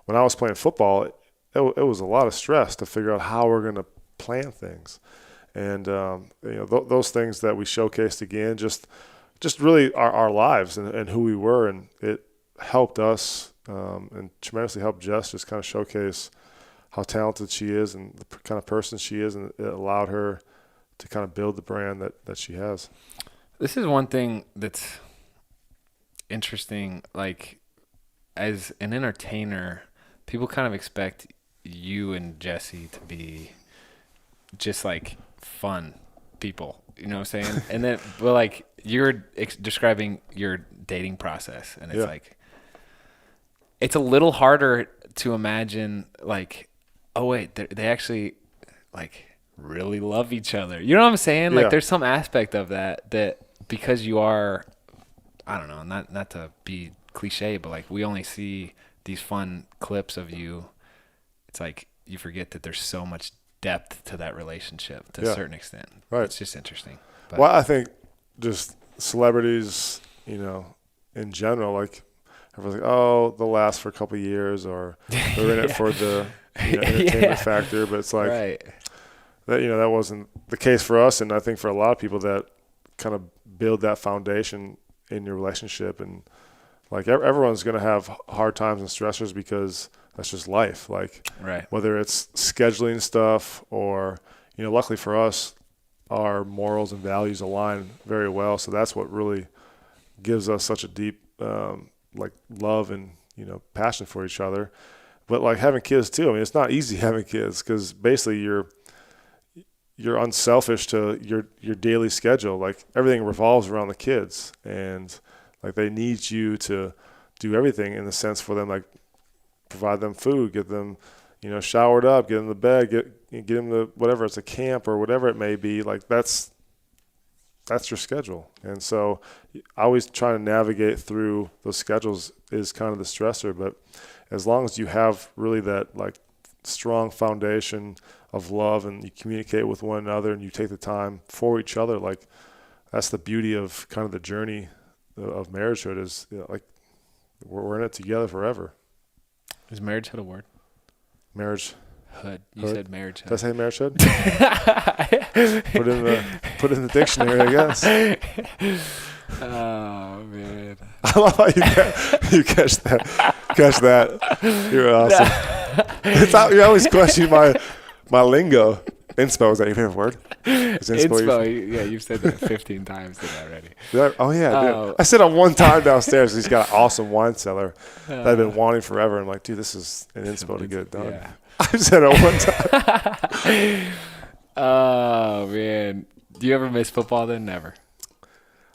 when I was playing football, it was a lot of stress to figure out how we're going to plan things. And, those things that we showcased again, just really our lives and who we were. And it helped us and tremendously helped Jess just kind of showcase how talented she is and the kind of person she is. And it allowed her to kind of build the brand that she has. This is one thing that's interesting. Like, as an entertainer, people kind of expect you and Jessie to be just like fun people. You know what I'm saying? And then, but like, you're describing your dating process, and it's like, it's a little harder to imagine. Like, oh wait, they actually like really love each other. You know what I'm saying? Like, there's some aspect of that because you are, I don't know, not to be cliche, but like, we only see these fun clips of you. It's like you forget that there's so much depth to that relationship to a certain extent. Right. It's just interesting. But, well, I think just celebrities, in general, like, everyone's like, oh, they'll last for a couple of years, or they're in it for the entertainment factor. But it's like that wasn't the case for us, and I think for a lot of people that kind of build that foundation in your relationship. And like, everyone's going to have hard times and stressors because that's just life. Like, whether it's scheduling stuff or, luckily for us, our morals and values align very well. So that's what really gives us such a deep like love and, passion for each other. But like having kids too, I mean, it's not easy having kids because basically you're unselfish to your daily schedule. Like everything revolves around the kids, and like they need you to do everything in the sense for them, like provide them food, get them, showered up, get them to bed, get them to whatever, it's a camp or whatever it may be. Like that's your schedule. And so I always try to navigate through those schedules is kind of the stressor. But as long as you have really that like strong foundation of love and you communicate with one another and you take the time for each other, like that's the beauty of kind of the journey of marriagehood is like we're in it together forever. Is marriagehood a word? Marriage. Hood. You said marriage. Did I say marriage hood? Put it in the dictionary, I guess. Oh man! I love how you catch that. You're awesome. You're always questioning my lingo. Inspo, is that your favorite word? Is inspo, yeah, you've said that 15 times today already. Oh yeah, dude. I said it one time downstairs. He's got an awesome wine cellar that I've been wanting forever. I'm like, dude, this is an inspo to get it done. Yeah. I said it one time. Oh man, do you ever miss football then? Never.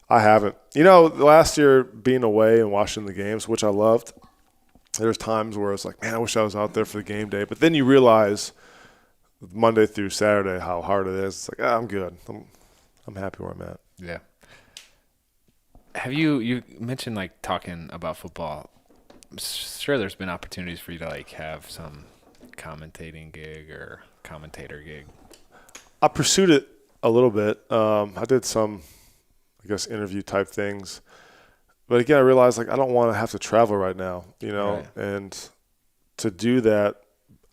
I haven't. Last year being away and watching the games, which I loved, there's times where it's like, man, I wish I was out there for the game day. But then you realize Monday through Saturday how hard it is. It's like, I'm good. I'm happy where I'm at. Yeah. Have you mentioned like talking about football? I'm sure there's been opportunities for you to like have some commentating gig or commentator gig. I pursued it a little bit. I did some, I guess, interview type things. But again, I realized like I don't want to have to travel right now, Right. And to do that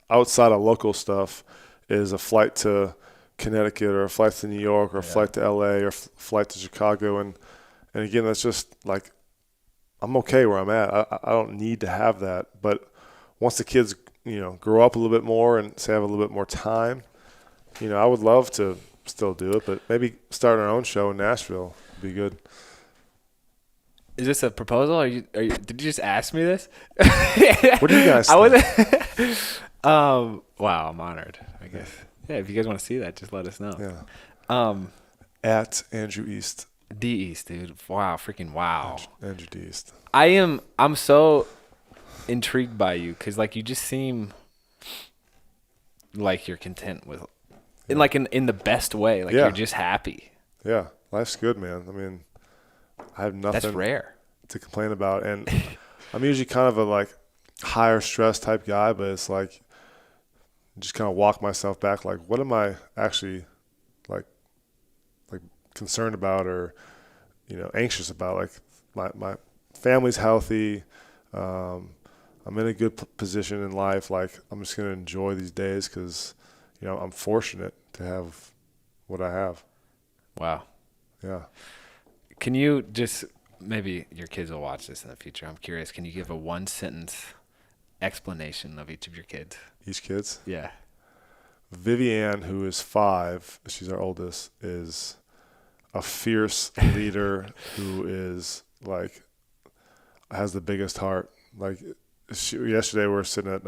outside of local stuff is a flight to Connecticut or a flight to New York or a flight to LA or flight to Chicago. And again, that's just like, I'm okay where I'm at. I don't need to have that. But once the kids, grow up a little bit more and say have a little bit more time, I would love to still do it, but maybe start our own show in Nashville would be good. Is this a proposal? Are you? Did you just ask me this? What do you guys think? Wow, I'm honored. I guess. Yeah, if you guys want to see that, just let us know. Yeah. At Andrew East. D East, dude. Wow, freaking wow. Andrew D East. I'm so intrigued by you because like you just seem like you're content with, in the best way. Like you're just happy. Yeah, life's good, man. I mean, I have nothing. That's rare to complain about, and I'm usually kind of a like higher stress type guy, but it's like just kind of walk myself back. Like, what am I actually like concerned about or anxious about? Like my family's healthy. I'm in a good position in life. Like, I'm just going to enjoy these days because, I'm fortunate to have what I have. Wow. Yeah. Can you just, maybe your kids will watch this in the future. I'm curious. Can you give a 1-sentence explanation of each of your kids? Each kid's? Yeah. Vivian, who is 5, she's our oldest, is a fierce leader who is like, has the biggest heart. Like, yesterday we were sitting at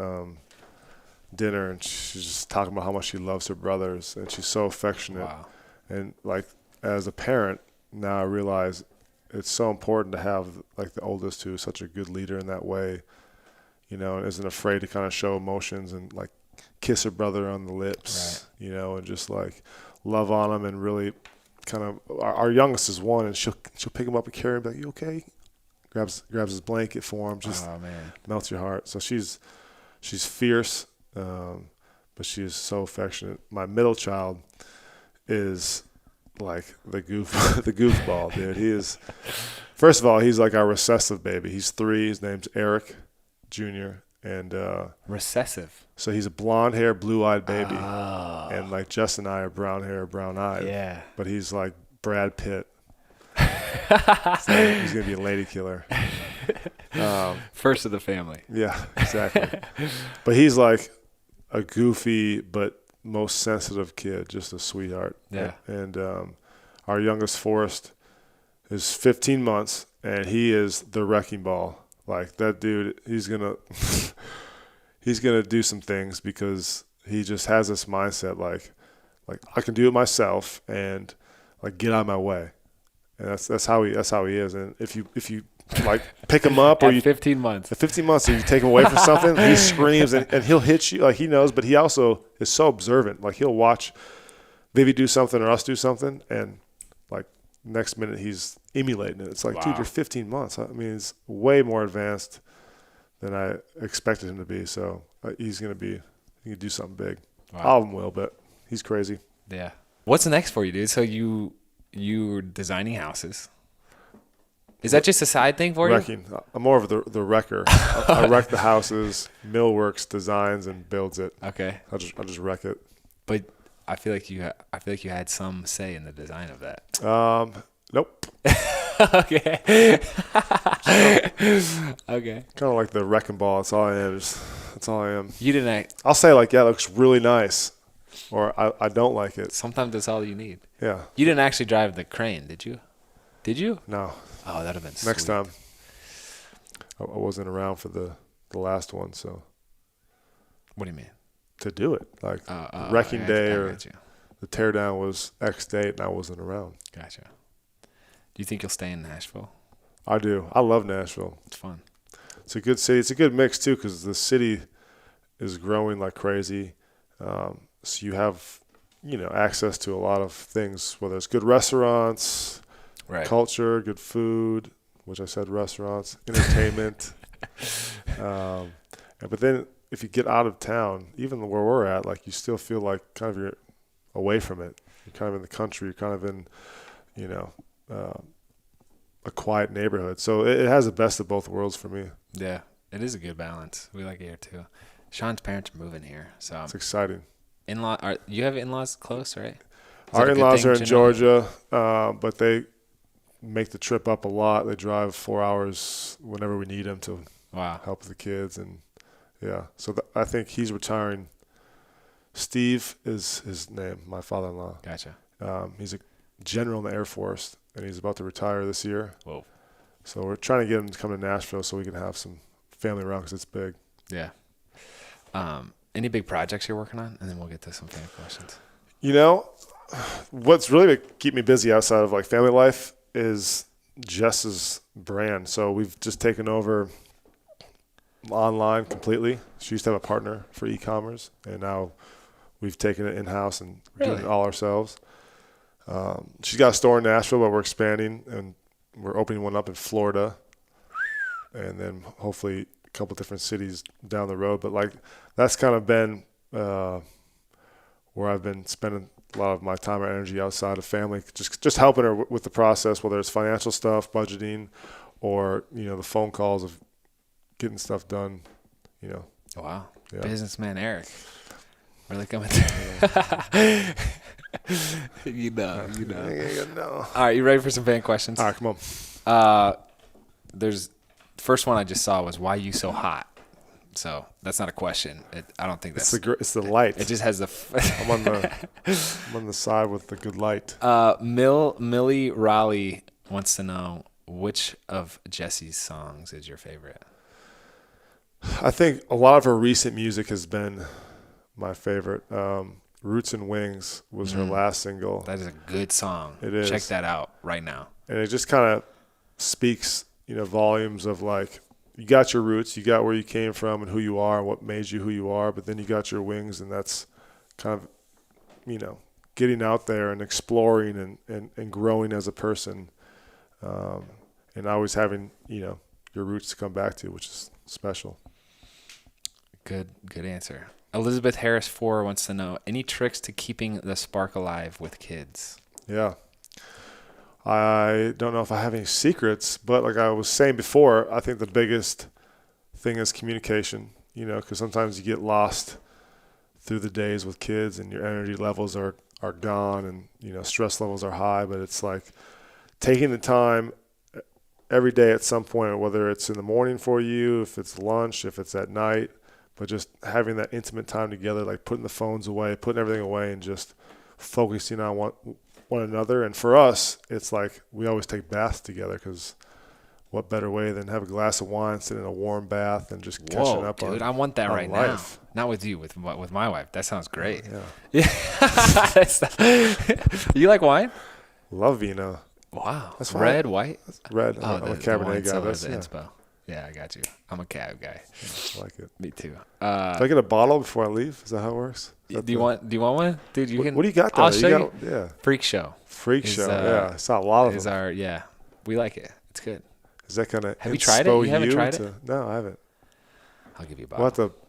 dinner and she's just talking about how much she loves her brothers and she's so affectionate. Wow. And like as a parent now I realize it's so important to have like the oldest who is such a good leader in that way, and isn't afraid to kind of show emotions and like kiss her brother on the lips, right. And just like love on him and really kind of our youngest is 1 and she'll pick him up and carry him, be like, you okay? Grabs his blanket for him, just melts your heart. So she's fierce, but she is so affectionate. My middle child is like the goofball, dude. He is, first of all, he's like our recessive baby. He's 3. His name's Eric Jr. And recessive. So he's a blonde hair, blue-eyed baby, oh. And like Justin and I are brown hair, brown-eyed. Yeah. But he's like Brad Pitt. So he's gonna be a lady killer. First of the family. Yeah, exactly. But he's like a goofy but most sensitive kid, just a sweetheart. Yeah. And our youngest, Forrest, is 15 months, and he is the wrecking ball. Like that dude, he's gonna he's gonna do some things because he just has this mindset like I can do it myself and like get out of my way. And that's how he is. And if you like pick him up or At you 15 months. at 15 months or you take him away from something, he screams and he'll hit you like he knows, but he also is so observant. Like he'll watch Vivi do something or us do something and like next minute he's emulating it. It's like, dude, you're 15 months. I mean, it's way more advanced than I expected him to be. So he can do something big. Wow. All of them will, but he's crazy. Yeah. What's next for you, dude? So you're designing houses. Is that just a side thing for you? Wrecking. I'm more of the wrecker. I wreck the houses. Millworks designs and builds it. Okay. I'll just wreck it. But I feel like you had some say in the design of that. Nope. Okay. Okay. Kind of like the wrecking ball. That's all I am. That's all I am. You didn't. I'll say like, yeah, it looks really nice, or I don't like it. Sometimes that's all you need. Yeah. You didn't actually drive the crane, did you? Did you? No. Oh, that'd have been Next sweet. time. I wasn't around for the last one, so What do you mean? to do it like wrecking day or Gotcha. the teardown was X date and I wasn't around. Gotcha. Do you think you'll stay in Nashville? I do. I love Nashville. It's fun. It's a good city. It's a good mix too because the city is growing like crazy. So you have, access to a lot of things, whether it's good restaurants, Right. culture, good food, which I said restaurants, entertainment. But then if you get out of town, even where we're at, like you still feel like kind of you're away from it. You're kind of in the country. You're kind of in, a quiet neighborhood. So it has the best of both worlds for me. Yeah, it is a good balance. We like it here too. Shawn's parents are moving here, so It's exciting. You have in-laws close, right? Our in-laws are in Georgia, but they make the trip up a lot. They drive 4 hours whenever we need them to help the kids. And, yeah, so I think he's retiring. Steve is his name, my father-in-law. Gotcha. He's a general in the Air Force, and he's about to retire this year. Whoa. So we're trying to get him to come to Nashville so we can have some family around because it's big. Yeah. Any big projects you're working on? And then we'll get to some fan questions. What's really keep me busy outside of like family life is Jess's brand. So we've just taken over online completely. She used to have a partner for e-commerce, and now we've taken it in-house and doing it all ourselves. She's got a store in Nashville, but we're expanding, and we're opening one up in Florida, and then hopefully a couple different cities down the road. But like that's kind of been where I've been spending a lot of my time and energy outside of family, just helping her with the process, whether it's financial stuff, budgeting, or the phone calls of getting stuff done. Wow. Yeah. Businessman Eric. Really coming through. You know. All right, you ready for some fan questions? All right, come on. First one I just saw was, why you so hot? So that's not a question. I don't think that's. It's the light. It just has the. I'm on the side with the good light. Millie Raleigh wants to know, which of Jessie's songs is your favorite? I think a lot of her recent music has been my favorite. Roots and Wings was her last single. That is a good song. It is. Check that out right now. And it just kind of speaks, volumes of like, you got your roots, you got where you came from and who you are and what made you who you are, but then you got your wings, and that's kind of, getting out there and exploring and growing as a person, and always having, your roots to come back to, which is special. Good answer. Elizabeth Harris 4 wants to know, any tricks to keeping the spark alive with kids? Yeah. I don't know if I have any secrets, but like I was saying before, I think the biggest thing is communication, because sometimes you get lost through the days with kids and your energy levels are gone and, stress levels are high, but it's like taking the time every day at some point, whether it's in the morning for you, if it's lunch, if it's at night, but just having that intimate time together, like putting the phones away, putting everything away, and just focusing on one another. And for us, it's like we always take baths together because what better way than have a glass of wine, sit in a warm bath, and just catching up dude, on I want that right life. now. Not with you, with my wife. That sounds great. Yeah. You like wine? Love vino. Wow. That's fine. Red, white? Red. I'm a Cabernet guy. That's Yeah. inspo. Yeah, I got you. I'm a cab guy. I like it. Me too. Do I get a bottle before I leave? Is that how it works? Do you want one? Dude, you can. What do you got there? I'll show you. Yeah. Freak Show. Freak Show. Yeah. I saw a lot of them. We like it. It's good. Is that going to Have you tried it? You haven't tried it? No, I haven't. I'll give you a We'll bottle. have to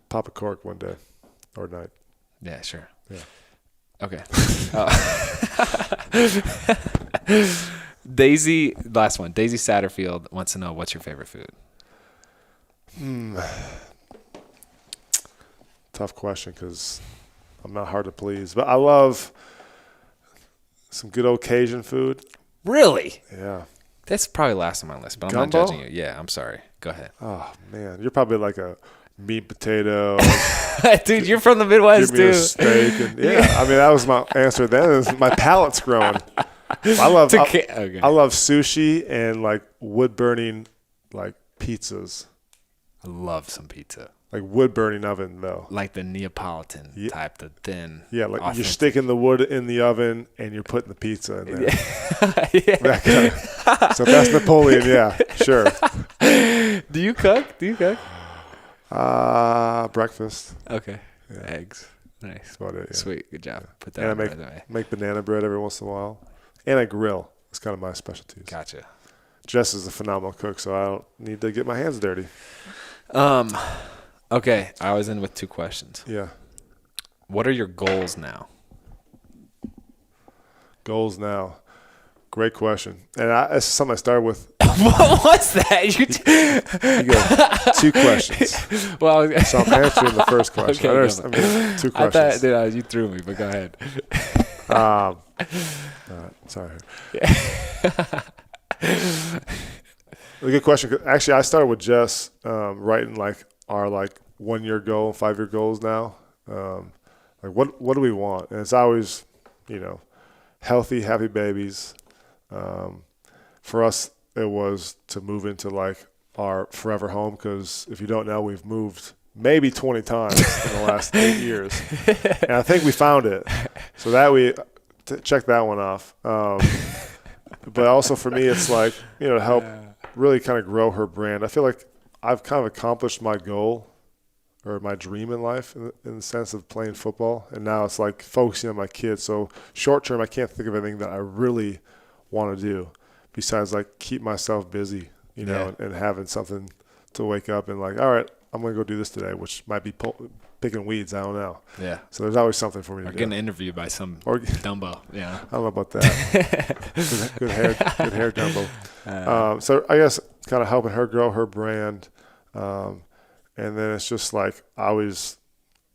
pop a cork one day or night. Yeah, sure. Yeah. Okay. Daisy, last one. Daisy Satterfield wants to know, what's your favorite food? Tough question because I'm not hard to please. But I love some good old Cajun food. Really? Yeah. That's probably last on my list, but I'm Gumbo? not judging you. Yeah, I'm sorry. Go ahead. Oh, man. You're probably like a meat potato. Dude, you're from the Midwest, Give me a too. steak. And, I mean, that was my answer then. Is my palate's growing. I love sushi and like wood burning like pizzas. I love some pizza. Like wood burning oven though. Like the Neapolitan type, the thin. Yeah, like authentic. you're sticking the wood in the oven and you're putting the pizza in there. Yeah. That kind of, so that's Napoleon, yeah, sure. Do you cook? Breakfast. Okay. Yeah. Eggs. Nice. That's about it. Yeah. Sweet. Good job. Put that And I on the resume. make banana bread every once in a while. And I grill. It's kind of my specialties. Gotcha. Jess is a phenomenal cook, so I don't need to get my hands dirty. Okay. I was in with 2 questions. Yeah. What are your goals now? Goals now. Great question. And it's something I started with. What was that? You go 2 questions. Well, So I'm answering the first question. Okay, 2 questions. I thought you threw me, but go ahead. Sorry. A good question. Actually, I started with Jess writing like our 1-year goal, 5-year goals now. Like what do we want? And it's always, healthy, happy babies. For us, it was to move into like our forever home because if you don't know, we've moved maybe 20 times in the last 8 years, and I think we found it. So that check that one off. But also for me, it's like to help really kind of grow her brand. I feel like I've kind of accomplished my goal or my dream in life in the sense of playing football, and now it's like focusing on my kids. So short term, I can't think of anything that I really want to do besides like keep myself busy, and having something to wake up and like, all right, I'm going to go do this today, which might be picking weeds. I don't know. Yeah. So there's always something for me to do. Getting interviewed by some Dumbo. Yeah. I don't know about that. good hair Dumbo. So I guess kind of helping her grow her brand. And then it's just like always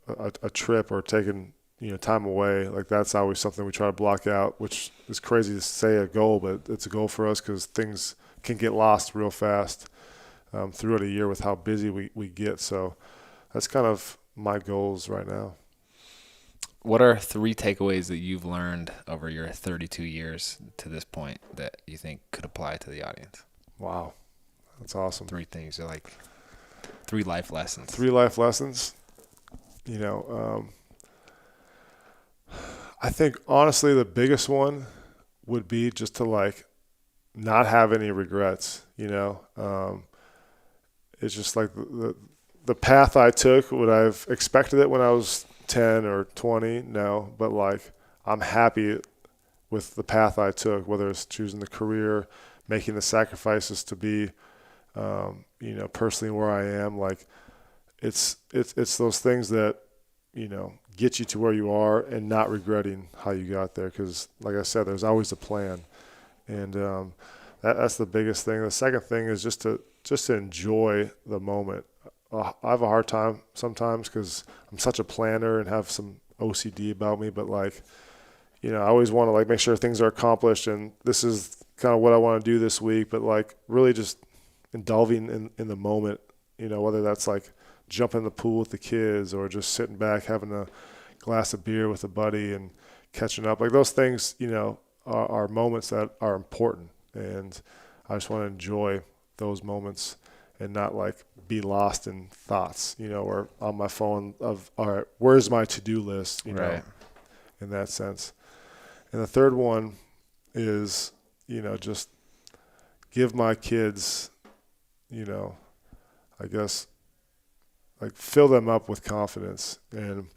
a trip or taking time away. Like that's always something we try to block out, which is crazy to say a goal, but it's a goal for us because things can get lost real fast throughout a year with how busy we get. So that's kind of my goals right now. What are 3 takeaways that you've learned over your 32 years to this point that you think could apply to the audience? Wow. That's awesome. 3 things. They're like 3 life lessons. 3 life lessons. I think honestly the biggest one would be just to like not have any regrets. It's just like the path I took. Would I've expected it when I was 10 or 20? No, but like I'm happy with the path I took, whether it's choosing the career, making the sacrifices to be, personally where I am. Like it's those things that, get you to where you are and not regretting how you got there. Cause like I said, there's always a plan. And, that's the biggest thing. The second thing is just to enjoy the moment. I have a hard time sometimes because I'm such a planner and have some OCD about me, but like, I always want to like make sure things are accomplished and this is kind of what I want to do this week, but like really just indulging in the moment, whether that's like jumping in the pool with the kids or just sitting back, having a glass of beer with a buddy and catching up. Like those things, are moments that are important. And I just want to enjoy those moments and not like be lost in thoughts, or on my phone of, all right, where's my to-do list, Right. in that sense. And the third one is, just give my kids, I guess, like fill them up with confidence. And,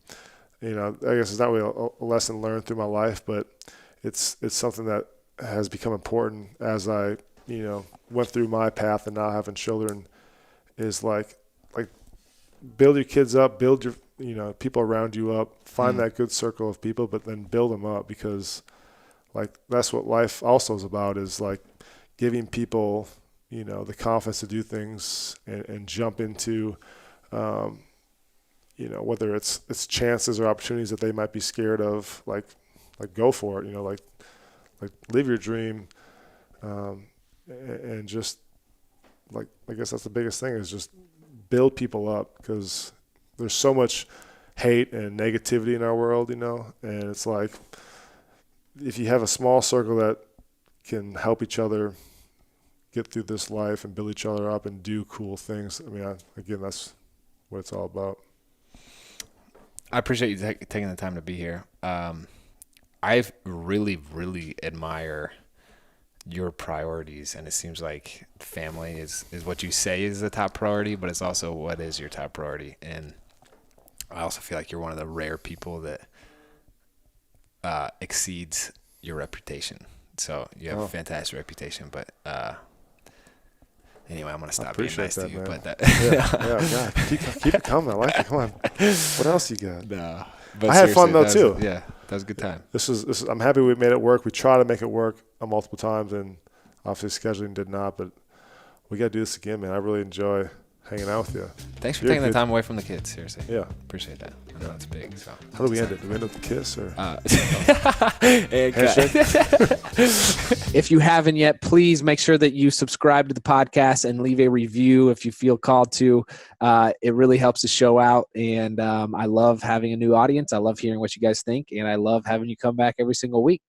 I guess it's not really a lesson learned through my life, but it's something that has become important as I, went through my path and now having children, is like build your kids up, build your, people around you up, find that good circle of people, but then build them up, because like that's what life also is about, is like giving people, the confidence to do things and jump into, whether it's chances or opportunities that they might be scared of, like go for it, like live your dream, and just like, I guess that's the biggest thing, is just build people up, because there's so much hate and negativity in our world, and it's like, if you have a small circle that can help each other get through this life and build each other up and do cool things, I mean, again, that's what it's all about. I appreciate you taking the time to be here. I really, really admire your priorities, and it seems like family is what you say is the top priority, but it's also what is your top priority. And I also feel like you're one of the rare people that exceeds your reputation. So you have a fantastic reputation, but anyway, I'm going to stop being nice to you. Man. But God, keep it coming. I like it. Come on. What else you got? No, but I had fun though too. Yeah, that was a good time. This is. I'm happy we made it work. We tried to make it work multiple times, and obviously scheduling did not. But we got to do this again, man. I really enjoy hanging out with you. Thanks for taking the time away from the kids. Seriously. Yeah. Appreciate that. I know it's big. So how do we end it? Do we end with a kiss or? If you haven't yet, please make sure that you subscribe to the podcast and leave a review if you feel called to. It really helps the show out, and I love having a new audience. I love hearing what you guys think, and I love having you come back every single week.